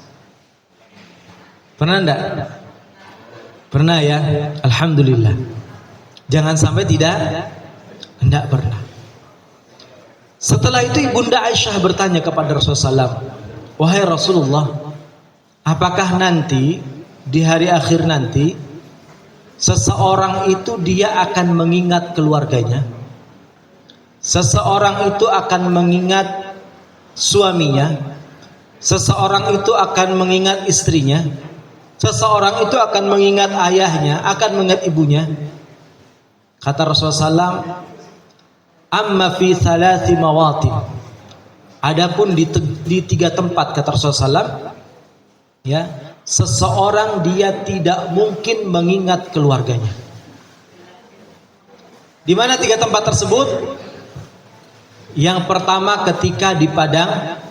Pernah enggak? Pernah ya? Alhamdulillah. Jangan sampai tidak, enggak pernah. Setelah itu Ibunda Aisyah bertanya kepada Rasulullah SAW, wahai Rasulullah, apakah nanti di hari akhir nanti seseorang itu dia akan mengingat keluarganya, seseorang itu akan mengingat suaminya, seseorang itu akan mengingat istrinya, seseorang itu akan mengingat ayahnya, akan mengingat ibunya? Kata Rasulullah SAW, amma fi thalathi mawatin, adapun di 3 tempat, kata Rasulullah SAW, ya, seseorang dia tidak mungkin mengingat keluarganya. Di mana 3 tempat tersebut? Yang pertama ketika di padang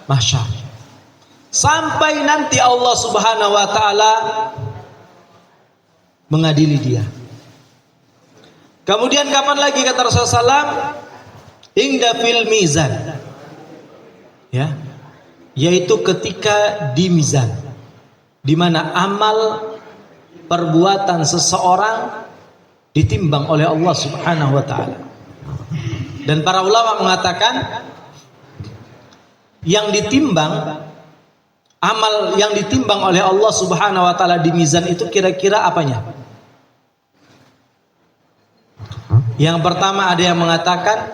mahsyar, sampai nanti Allah Subhanahu wa taala mengadili dia. Kemudian kapan lagi, kata Rasulullah SAW? Ingda fil mizan, ya, yaitu ketika di mizan, di mana amal perbuatan seseorang ditimbang oleh Allah Subhanahu wa taala. Dan para ulama mengatakan yang ditimbang, amal yang ditimbang oleh Allah Subhanahu wa taala di mizan itu kira-kira apanya? Yang pertama ada yang mengatakan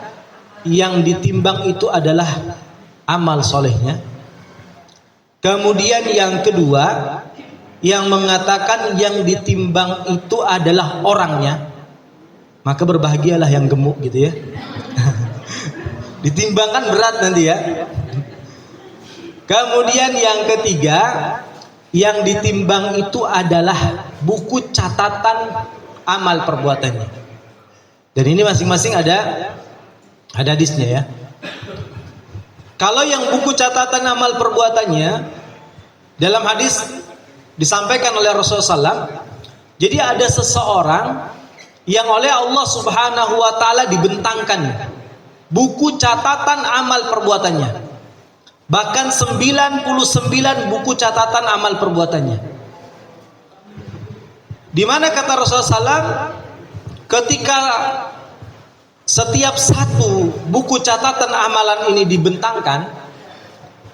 yang ditimbang itu adalah amal solehnya. Kemudian yang kedua yang mengatakan yang ditimbang itu adalah orangnya. Maka berbahagialah yang gemuk gitu ya. Ditimbangkan berat nanti ya. Kemudian yang ketiga yang ditimbang itu adalah buku catatan amal perbuatannya. Dan ini masing-masing ada hadisnya ya. Kalau yang buku catatan amal perbuatannya, dalam hadis disampaikan oleh Rasulullah SAW, jadi ada seseorang yang oleh Allah Subhanahu wa taala dibentangkan buku catatan amal perbuatannya. Bahkan 99 buku catatan amal perbuatannya. Di mana kata Rasulullah SAW, ketika setiap satu buku catatan amalan ini dibentangkan,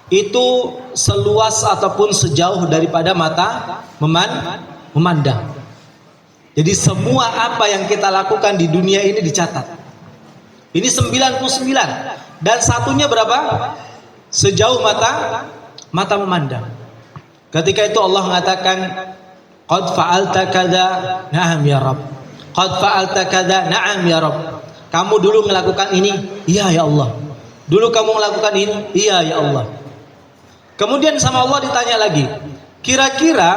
itu seluas ataupun sejauh daripada mata memandang. Jadi semua apa yang kita lakukan di dunia ini dicatat. Ini 99 dan satunya berapa? Sejauh mata memandang. Ketika itu Allah mengatakan, qad fa'alta kadza, na'am ya Rabb. Qad fa'alta kadza, na'am ya Rabb. Kamu dulu melakukan ini, iya ya Allah. Dulu kamu melakukan ini, iya ya Allah. Kemudian sama Allah ditanya lagi, kira-kira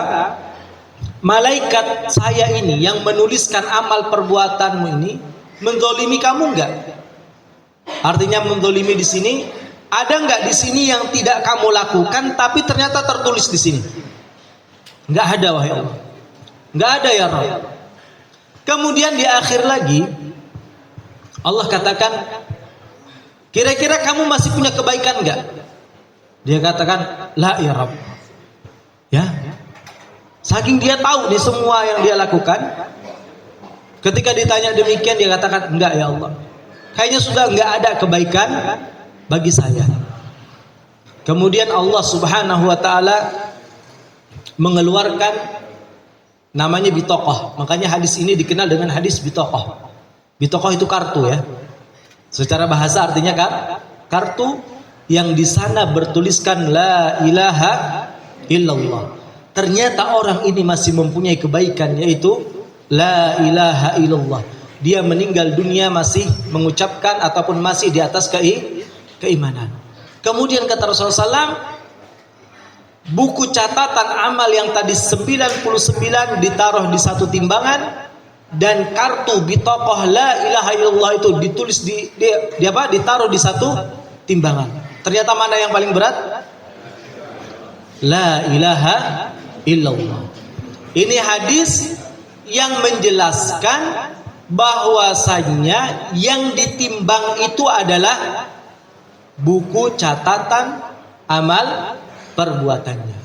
malaikat saya ini yang menuliskan amal perbuatanmu ini menzolimi kamu enggak? Artinya menzolimi di sini, ada enggak di sini yang tidak kamu lakukan tapi ternyata tertulis di sini? Enggak ada, wahai Allah. Enggak ada ya Rabb. Kemudian di akhir lagi Allah katakan, kira-kira kamu masih punya kebaikan enggak? Dia katakan, la ya Rabb. Ya. Saking dia tahu nih semua yang dia lakukan, ketika ditanya demikian dia katakan, enggak ya Allah. Kayaknya sudah enggak ada kebaikan bagi saya. Kemudian Allah Subhanahu wa taala mengeluarkan namanya bitokoh. Makanya hadis ini dikenal dengan hadis bitokoh. Bitokoh itu kartu ya. Secara bahasa artinya kartu yang di sana bertuliskan la ilaha illallah. Ternyata orang ini masih mempunyai kebaikan, yaitu la ilaha illallah. Dia meninggal dunia masih mengucapkan ataupun masih di atas keimanan. Kemudian kata Rasulullah SAW, buku catatan amal yang tadi 99 ditaruh di satu timbangan, dan kartu bitokoh la ilaha illallah itu ditulis ditaruh di satu timbangan. Ternyata mana yang paling berat? La ilaha illallah. Ini hadis yang menjelaskan bahwasanya yang ditimbang itu adalah buku catatan amal perbuatannya.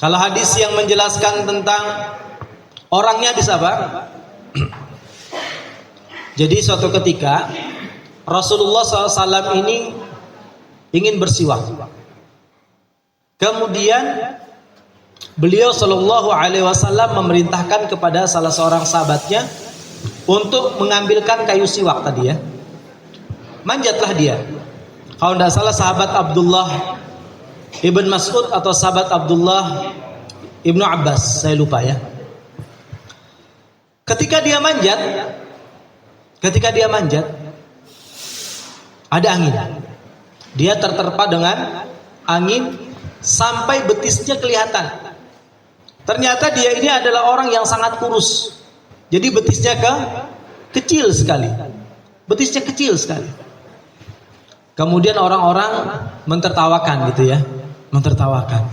Kalau hadis yang menjelaskan tentang orangnya bisa apa? Jadi suatu ketika Rasulullah SAW ini ingin bersiwak. Kemudian beliau Shallallahu Alaihi Wasallam memerintahkan kepada salah seorang sahabatnya untuk mengambilkan kayu siwak tadi ya. Manjatlah dia. Kalau tidak salah sahabat Abdullah Ibn Mas'ud atau sahabat Abdullah Ibnu Abbas, saya lupa ya. Ketika dia manjat, ada angin. Dia terterpa dengan angin sampai betisnya kelihatan. Ternyata dia ini adalah orang yang sangat kurus. Jadi betisnya kecil sekali. Betisnya kecil sekali. Kemudian orang-orang mentertawakan gitu ya. Mentertawakan.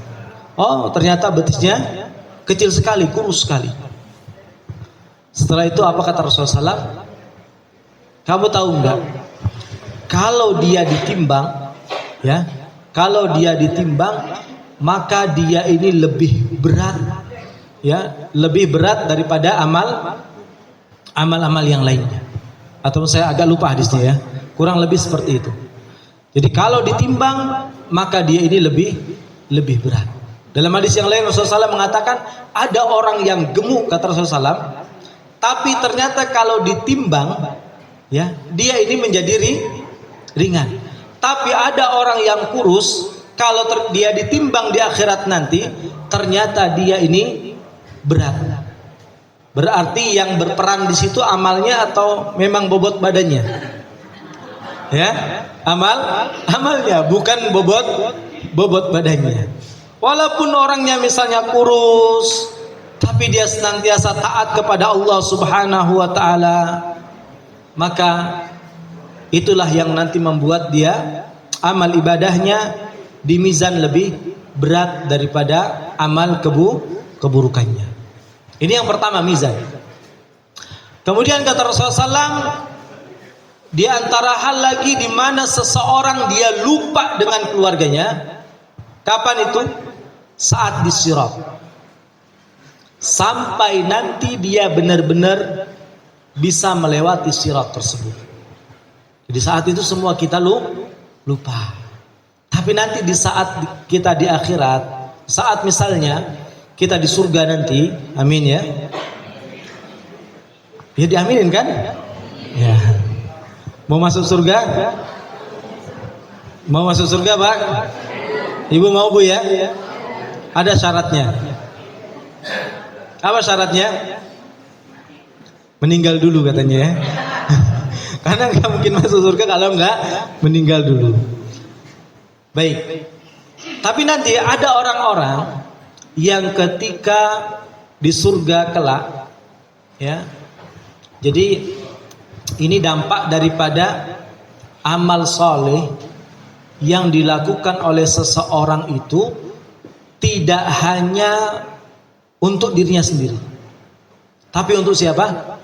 Oh, ternyata betisnya kecil sekali, kurus sekali. Setelah itu apa kata Rasulullah SAW? Kamu tahu enggak? Kalau dia ditimbang, ya, kalau dia ditimbang, maka dia ini lebih berat, ya, lebih berat daripada amal-amal yang lainnya. Atau saya agak lupa hadisnya ya, kurang lebih seperti itu. Jadi kalau ditimbang, maka dia ini lebih berat. Dalam hadis yang lain Rasulullah SAW mengatakan ada orang yang gemuk kata Rasulullah SAW, tapi ternyata kalau ditimbang, ya, dia ini menjadi ringan. Tapi ada orang yang kurus, kalau dia ditimbang di akhirat nanti, ternyata dia ini berat. Berarti yang berperan di situ amalnya atau memang bobot badannya? Ya, amalnya bukan bobot badannya. Walaupun orangnya misalnya kurus, tapi dia senantiasa taat kepada Allah Subhanahu wa taala, maka itulah yang nanti membuat dia amal ibadahnya di mizan lebih berat daripada amal keburukannya. Ini yang pertama, mizan. Kemudian kata Rasulullah SAW, di antara hal lagi di mana seseorang dia lupa dengan keluarganya, kapan itu? Saat di sirat. Sampai nanti dia benar-benar bisa melewati sirat tersebut. Jadi saat itu semua kita lupa. Tapi nanti di saat kita di akhirat, saat misalnya kita di surga nanti, amin ya. Ya diaminin kan? Ya. Mau masuk surga? Mau masuk surga, Pak? Ibu mau, Bu ya? Ada syaratnya. Apa syaratnya? Meninggal dulu katanya ya. Karena nggak mungkin masuk surga kalau nggak meninggal dulu. Baik. Tapi nanti ada orang-orang yang ketika di surga kelak, ya. Jadi ini dampak daripada amal soleh yang dilakukan oleh seseorang itu tidak hanya untuk dirinya sendiri, tapi untuk siapa?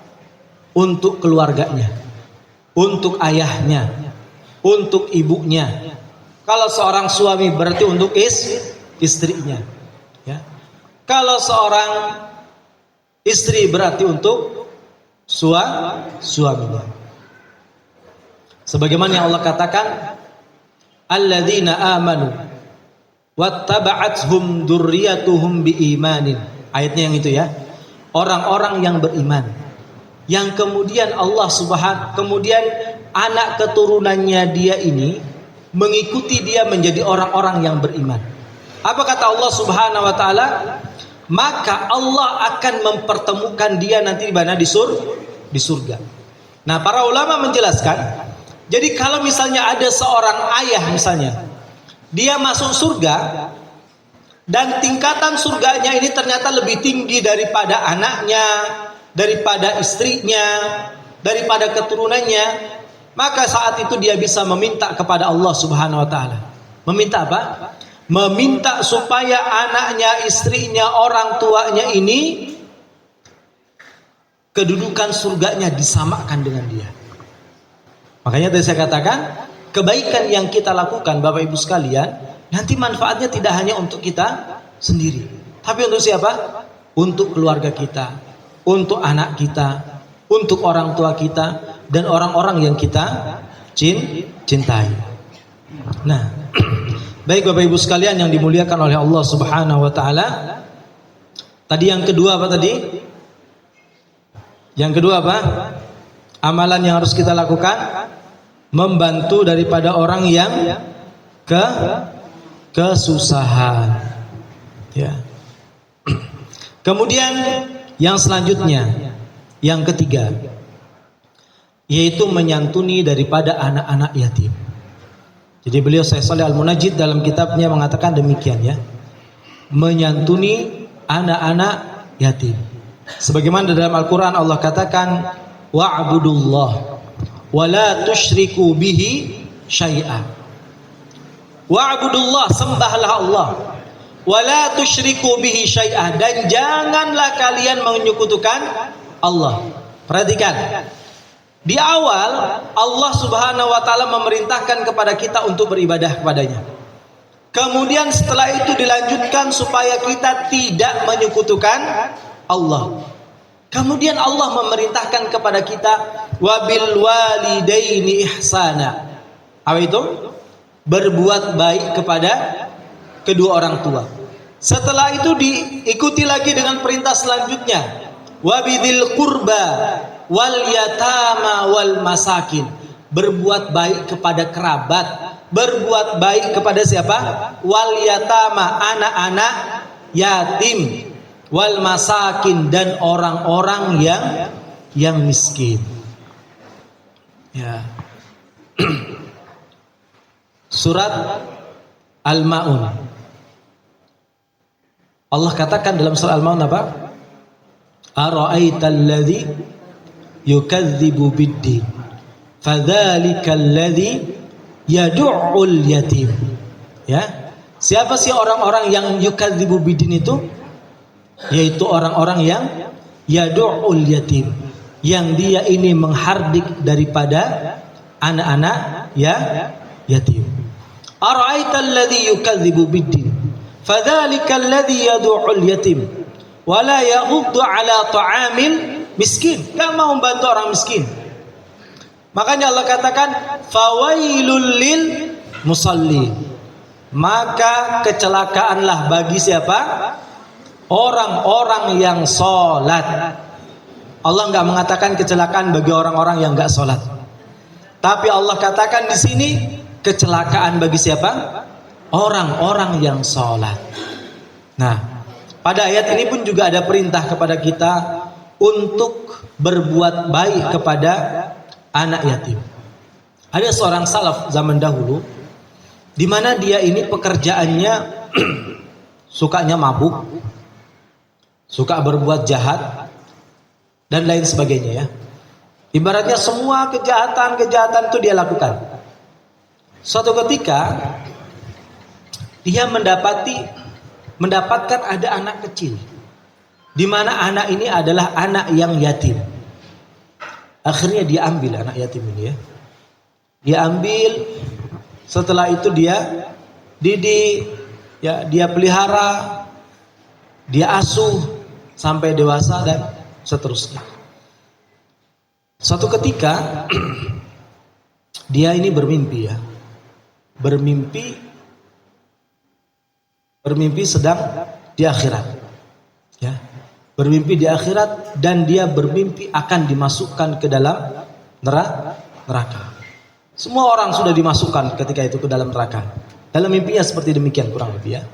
Untuk keluarganya, untuk ayahnya, untuk ibunya. Kalau seorang suami berarti untuk istrinya, ya. Kalau seorang istri berarti untuk suaminya. Sebagaimana yang Allah katakan, alladzina amanu wattaba'athum dzurriyyatuhum biimanin. Ayatnya yang itu ya. Orang-orang yang beriman, yang kemudian kemudian anak keturunannya dia ini mengikuti dia menjadi orang-orang yang beriman. Apa kata Allah Subhanahu wa taala? Maka Allah akan mempertemukan dia nanti di mana? Di surga. Nah, para ulama menjelaskan, jadi kalau misalnya ada seorang ayah misalnya, dia masuk surga, Dan tingkatan surganya ini ternyata lebih tinggi daripada anaknya, daripada istrinya, daripada keturunannya. Maka saat itu dia bisa meminta kepada Allah Subhanahu wa taala. Meminta apa? Meminta supaya anaknya, istrinya, orang tuanya ini kedudukan surganya disamakan dengan dia. Makanya tadi saya katakan, kebaikan yang kita lakukan Bapak Ibu sekalian, nanti manfaatnya tidak hanya untuk kita sendiri, tapi untuk siapa? Untuk keluarga kita, untuk anak kita, untuk orang tua kita, dan orang-orang yang kita cintai. Nah, baik Bapak Ibu sekalian yang dimuliakan oleh Allah Subhanahu wa taala. Tadi yang kedua apa tadi? Yang kedua apa? Amalan yang harus kita lakukan, membantu daripada orang yang kesusahan. Ya. Kemudian yang selanjutnya, yang ketiga, yaitu menyantuni daripada anak-anak yatim. Jadi beliau Syekh Shalih Al-Munajjid dalam kitabnya mengatakan demikian ya. Menyantuni anak-anak yatim. Sebagaimana dalam Al-Qur'an Allah katakan wa'budullah wa la tusyriku bihi syai'a. Wa'budullah, sembahlah Allah. Wa la tusyriku bihi syai'a, dan janganlah kalian menyekutukan Allah. Perhatikan. Di awal Allah Subhanahu wa taala memerintahkan kepada kita untuk beribadah kepadanya. Kemudian setelah itu dilanjutkan supaya kita tidak menyekutukan Allah. Kemudian Allah memerintahkan kepada kita wabil walidaini ihsana. Apa itu? Berbuat baik kepada kedua orang tua. Setelah itu diikuti lagi dengan perintah selanjutnya, wabidil qurba wal yatama wal masakin. Berbuat baik kepada kerabat, berbuat baik kepada siapa? Wal yatama, anak-anak yatim, wal masakin, dan orang-orang yang miskin. Ya. Surat Al-Maun. Allah katakan dalam surah Al-Maun apa? Ara'aital ladzi yukadzibu bid-din fadzalikal ladzi yad'ul yatim. Ya. Siapa sih orang-orang yang yukadzibu bid-din itu? Yaitu orang-orang yang yad'ul yatim, yang dia ini menghardik daripada anak-anak yatim. Ara'aital ladzi yukadzibu bid-din fadzalikal ladzi yad'ul yatim wa la yaghuddu ala ta'amil miskin. Enggak mau membantu orang miskin. Makanya Allah katakan fawailul lil musalli. Maka kecelakaanlah bagi siapa? Orang-orang yang sholat. Allah enggak mengatakan kecelakaan bagi orang-orang yang enggak sholat. Tapi Allah katakan di sini kecelakaan bagi siapa? Orang-orang yang sholat. Nah, pada ayat ini pun juga ada perintah kepada kita untuk berbuat baik kepada anak yatim. Ada seorang salaf zaman dahulu, di mana dia ini pekerjaannya sukanya mabuk, suka berbuat jahat, dan lain sebagainya ya. Ibaratnya semua kejahatan itu dia lakukan. Suatu ketika dia mendapatkan ada anak kecil, di mana anak ini adalah anak yang yatim. Akhirnya dia ambil anak yatim ini ya. Dia ambil, setelah itu dia didik, ya, dia pelihara, dia asuh sampai dewasa dan seterusnya. Suatu ketika dia ini bermimpi ya. Bermimpi sedang di akhirat. Ya. Bermimpi di akhirat, dan dia bermimpi akan dimasukkan ke dalam neraka. Semua orang sudah dimasukkan ketika itu ke dalam neraka. Dalam mimpinya seperti demikian kurang lebih ya.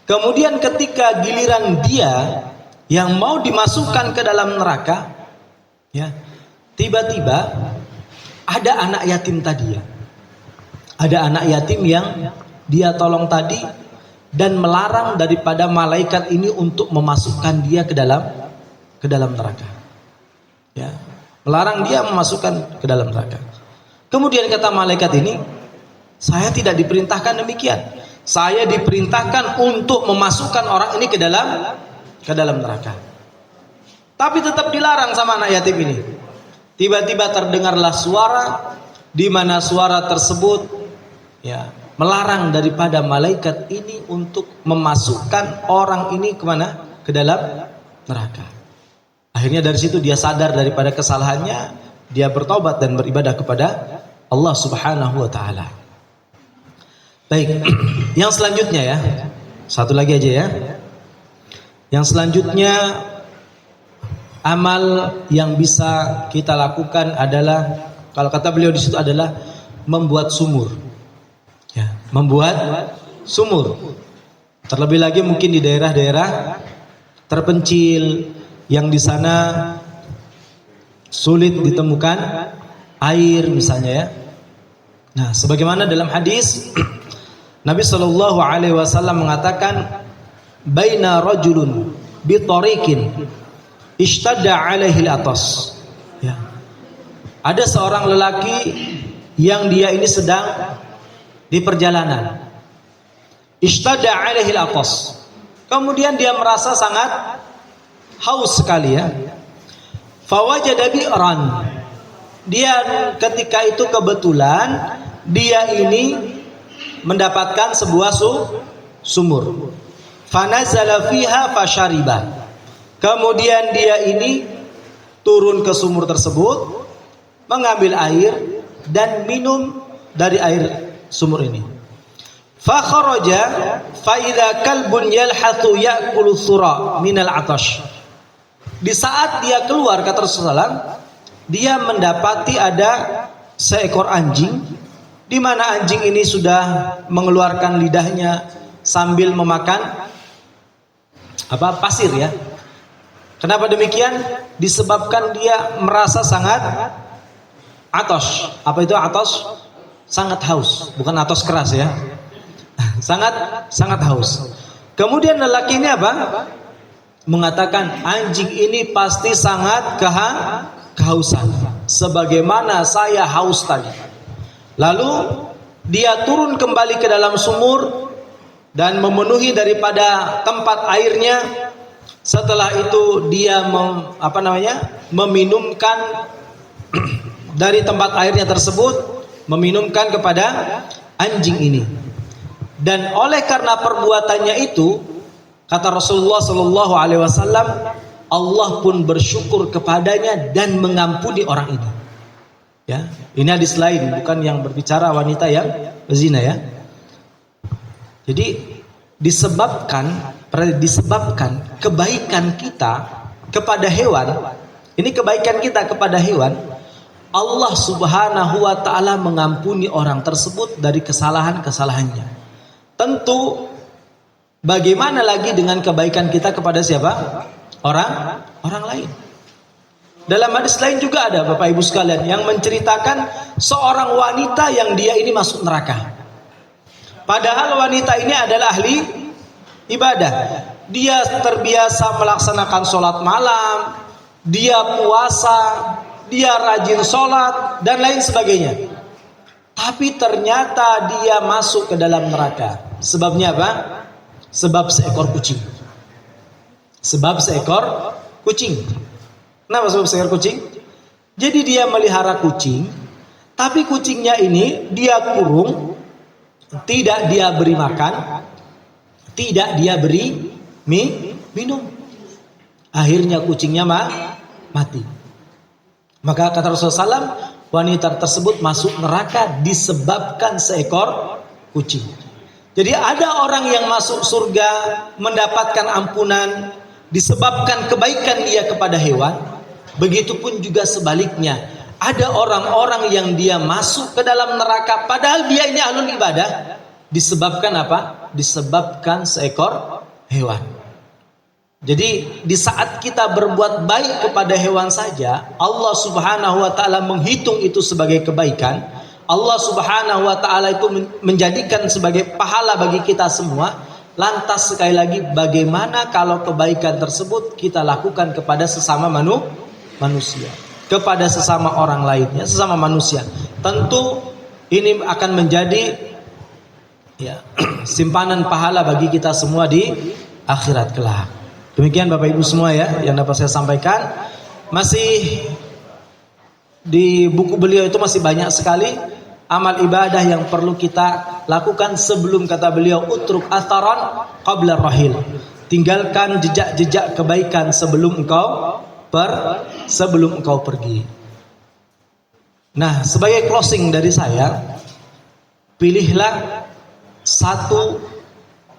Kemudian ketika giliran dia yang mau dimasukkan ke dalam neraka, ya, tiba-tiba ada anak yatim tadi ya. Ada anak yatim yang dia tolong tadi, dan melarang daripada malaikat ini untuk memasukkan dia ke dalam neraka. Ya, melarang dia memasukkan ke dalam neraka. Kemudian kata malaikat ini, saya tidak diperintahkan demikian. Saya diperintahkan untuk memasukkan orang ini ke dalam neraka. Tapi tetap dilarang sama anak yatim ini. Tiba-tiba terdengarlah suara, di mana suara tersebut ya melarang daripada malaikat ini untuk memasukkan orang ini kemana? Ke dalam neraka. Akhirnya dari situ dia sadar daripada kesalahannya, dia bertobat dan beribadah kepada Allah Subhanahu wa taala. Baik, yang selanjutnya ya. Satu lagi aja ya. Yang selanjutnya, amal yang bisa kita lakukan adalah, kalau kata beliau di situ adalah membuat sumur. Ya, membuat sumur. Terlebih lagi mungkin di daerah-daerah terpencil yang di sana sulit ditemukan air misalnya ya. Nah, sebagaimana dalam hadis Nabi Shallallahu Alaihi Wasallam mengatakan, "Baina rajulun bi tariqin ishtadda alaihi al-atas." Ya. Ada seorang lelaki yang dia ini sedang di perjalanan. Ishtadda alaihi al-atas. Kemudian dia merasa sangat haus sekali ya. Fawajada bi'ran. Dia ketika itu kebetulan dia ini mendapatkan sebuah sumur. Fanazala fiha fashariba. Kemudian dia ini turun ke sumur tersebut, mengambil air dan minum dari air sumur ini. Fa kharaja fa idza kalbun yalhathu ya'kulu thura minal atash. Di saat dia keluar, kata Rasulullah, dia mendapati ada seekor anjing, di mana anjing ini sudah mengeluarkan lidahnya sambil memakan pasir ya. Kenapa demikian? Disebabkan dia merasa sangat atos. Apa itu atos? Sangat haus, bukan atos keras ya. sangat haus. Kemudian lelaki ini apa? Mengatakan, anjing ini pasti sangat kehausan, sebagaimana saya haus tadi. Lalu dia turun kembali ke dalam sumur dan memenuhi daripada tempat airnya. Setelah itu dia meminumkan dari tempat airnya tersebut, meminumkan kepada anjing ini. Dan oleh karena perbuatannya itu, kata Rasulullah Shallallahu Alaihi Wasallam, Allah pun bersyukur kepadanya dan mengampuni orang ini. Ya, ini hadis lain, bukan yang berbicara wanita yang berzina ya. Jadi disebabkan kebaikan kita kepada hewan, ini kebaikan kita kepada hewan, Allah Subhanahu wa taala mengampuni orang tersebut dari kesalahan-kesalahannya. Tentu bagaimana lagi dengan kebaikan kita kepada siapa? Orang lain. Dalam hadis lain juga ada, Bapak Ibu sekalian, yang menceritakan seorang wanita yang dia ini masuk neraka. Padahal wanita ini adalah ahli ibadah. Dia terbiasa melaksanakan sholat malam, dia puasa, dia rajin sholat dan lain sebagainya. Tapi ternyata dia masuk ke dalam neraka. Sebabnya apa? Sebab seekor kucing. Sebab seekor kucing. Kenapa sebab seekor kucing? Jadi dia melihara kucing, tapi kucingnya ini dia kurung, tidak dia beri makan, tidak dia beri minum. Akhirnya kucingnya mati. Maka kata Rasulullah SAW, wanita tersebut masuk neraka disebabkan seekor kucing. Jadi ada orang yang masuk surga mendapatkan ampunan disebabkan kebaikan dia kepada hewan. Begitupun juga sebaliknya, ada orang-orang yang dia masuk ke dalam neraka padahal dia ini ahlul ibadah, disebabkan apa? Disebabkan seekor hewan. Jadi di saat kita berbuat baik kepada hewan saja, Allah Subhanahu wa taala menghitung itu sebagai kebaikan. Allah Subhanahu wa taala itu menjadikan sebagai pahala bagi kita semua. Lantas sekali lagi, bagaimana kalau kebaikan tersebut kita lakukan kepada sesama manusia, kepada sesama orang lainnya, sesama manusia? Tentu ini akan menjadi ya, simpanan pahala bagi kita semua di akhirat kelak. Demikian Bapak Ibu semua ya yang dapat saya sampaikan. Masih di buku beliau itu masih banyak sekali amal ibadah yang perlu kita lakukan sebelum, kata beliau, utruk atharan qabla rahil. Tinggalkan jejak-jejak kebaikan sebelum engkau pergi. Nah, sebagai closing dari saya, pilihlah satu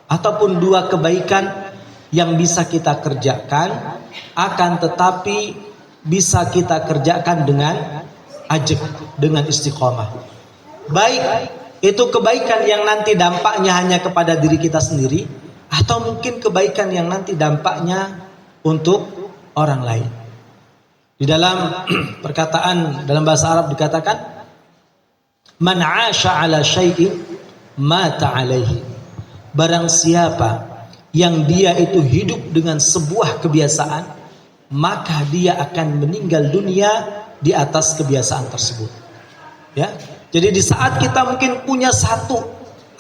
ataupun dua kebaikan yang bisa kita kerjakan, akan tetapi bisa kita kerjakan dengan ajak, dengan istiqomah. Baik itu kebaikan yang nanti dampaknya hanya kepada diri kita sendiri, atau mungkin kebaikan yang nanti dampaknya untuk orang lain. Di dalam perkataan dalam bahasa Arab dikatakan, man 'asha 'ala syai'in mata 'alaihi. Barang siapa yang dia itu hidup dengan sebuah kebiasaan, maka dia akan meninggal dunia di atas kebiasaan tersebut. Ya. Jadi di saat kita mungkin punya satu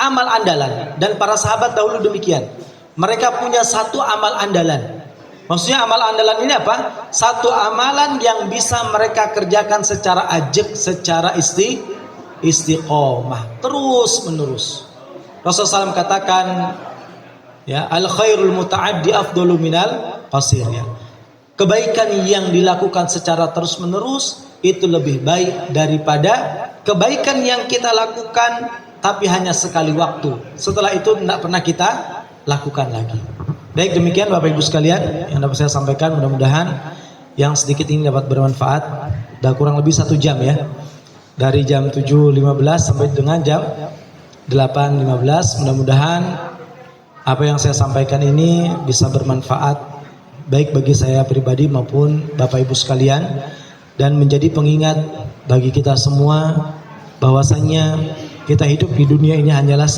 amal andalan, dan para sahabat dahulu demikian. Mereka punya satu amal andalan. Maksudnya amal andalan ini apa? Satu amalan yang bisa mereka kerjakan secara ajak, secara istiqomah, terus menerus. Rasulullah SAW katakan, ya, al khairul muta'addi afdalu minal qasir, ya. Kebaikan yang dilakukan secara terus menerus itu lebih baik daripada kebaikan yang kita lakukan tapi hanya sekali waktu, setelah itu tidak pernah kita lakukan lagi. Baik, demikian Bapak Ibu sekalian yang dapat saya sampaikan. Mudah-mudahan yang sedikit ini dapat bermanfaat. Sudah kurang lebih 1 jam ya, dari jam 7.15 sampai dengan jam 8.15. Mudah-mudahan apa yang saya sampaikan ini bisa bermanfaat baik bagi saya pribadi maupun Bapak Ibu sekalian, dan menjadi pengingat bagi kita semua bahwasanya kita hidup di dunia ini hanyalah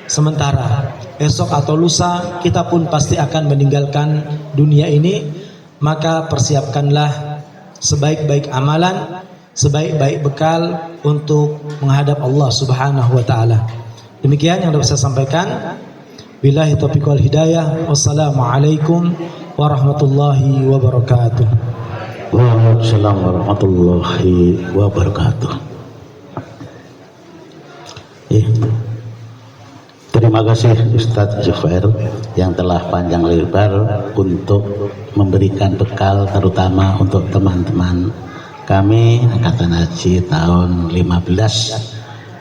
sementara. Esok atau lusa kita pun pasti akan meninggalkan dunia ini. Maka persiapkanlah sebaik-baik amalan, sebaik-baik bekal untuk menghadap Allah Subhanahu wa taala. Demikian yang dapat saya sampaikan. Billahi taufiq wal hidayah. Wassalamualaikum warahmatullahi wabarakatuh. Waalaikumsalam warahmatullahi wabarakatuh. Terima kasih Ustadz Zubair yang telah panjang lebar untuk memberikan bekal, terutama untuk teman-teman kami Angkatan Haji tahun 15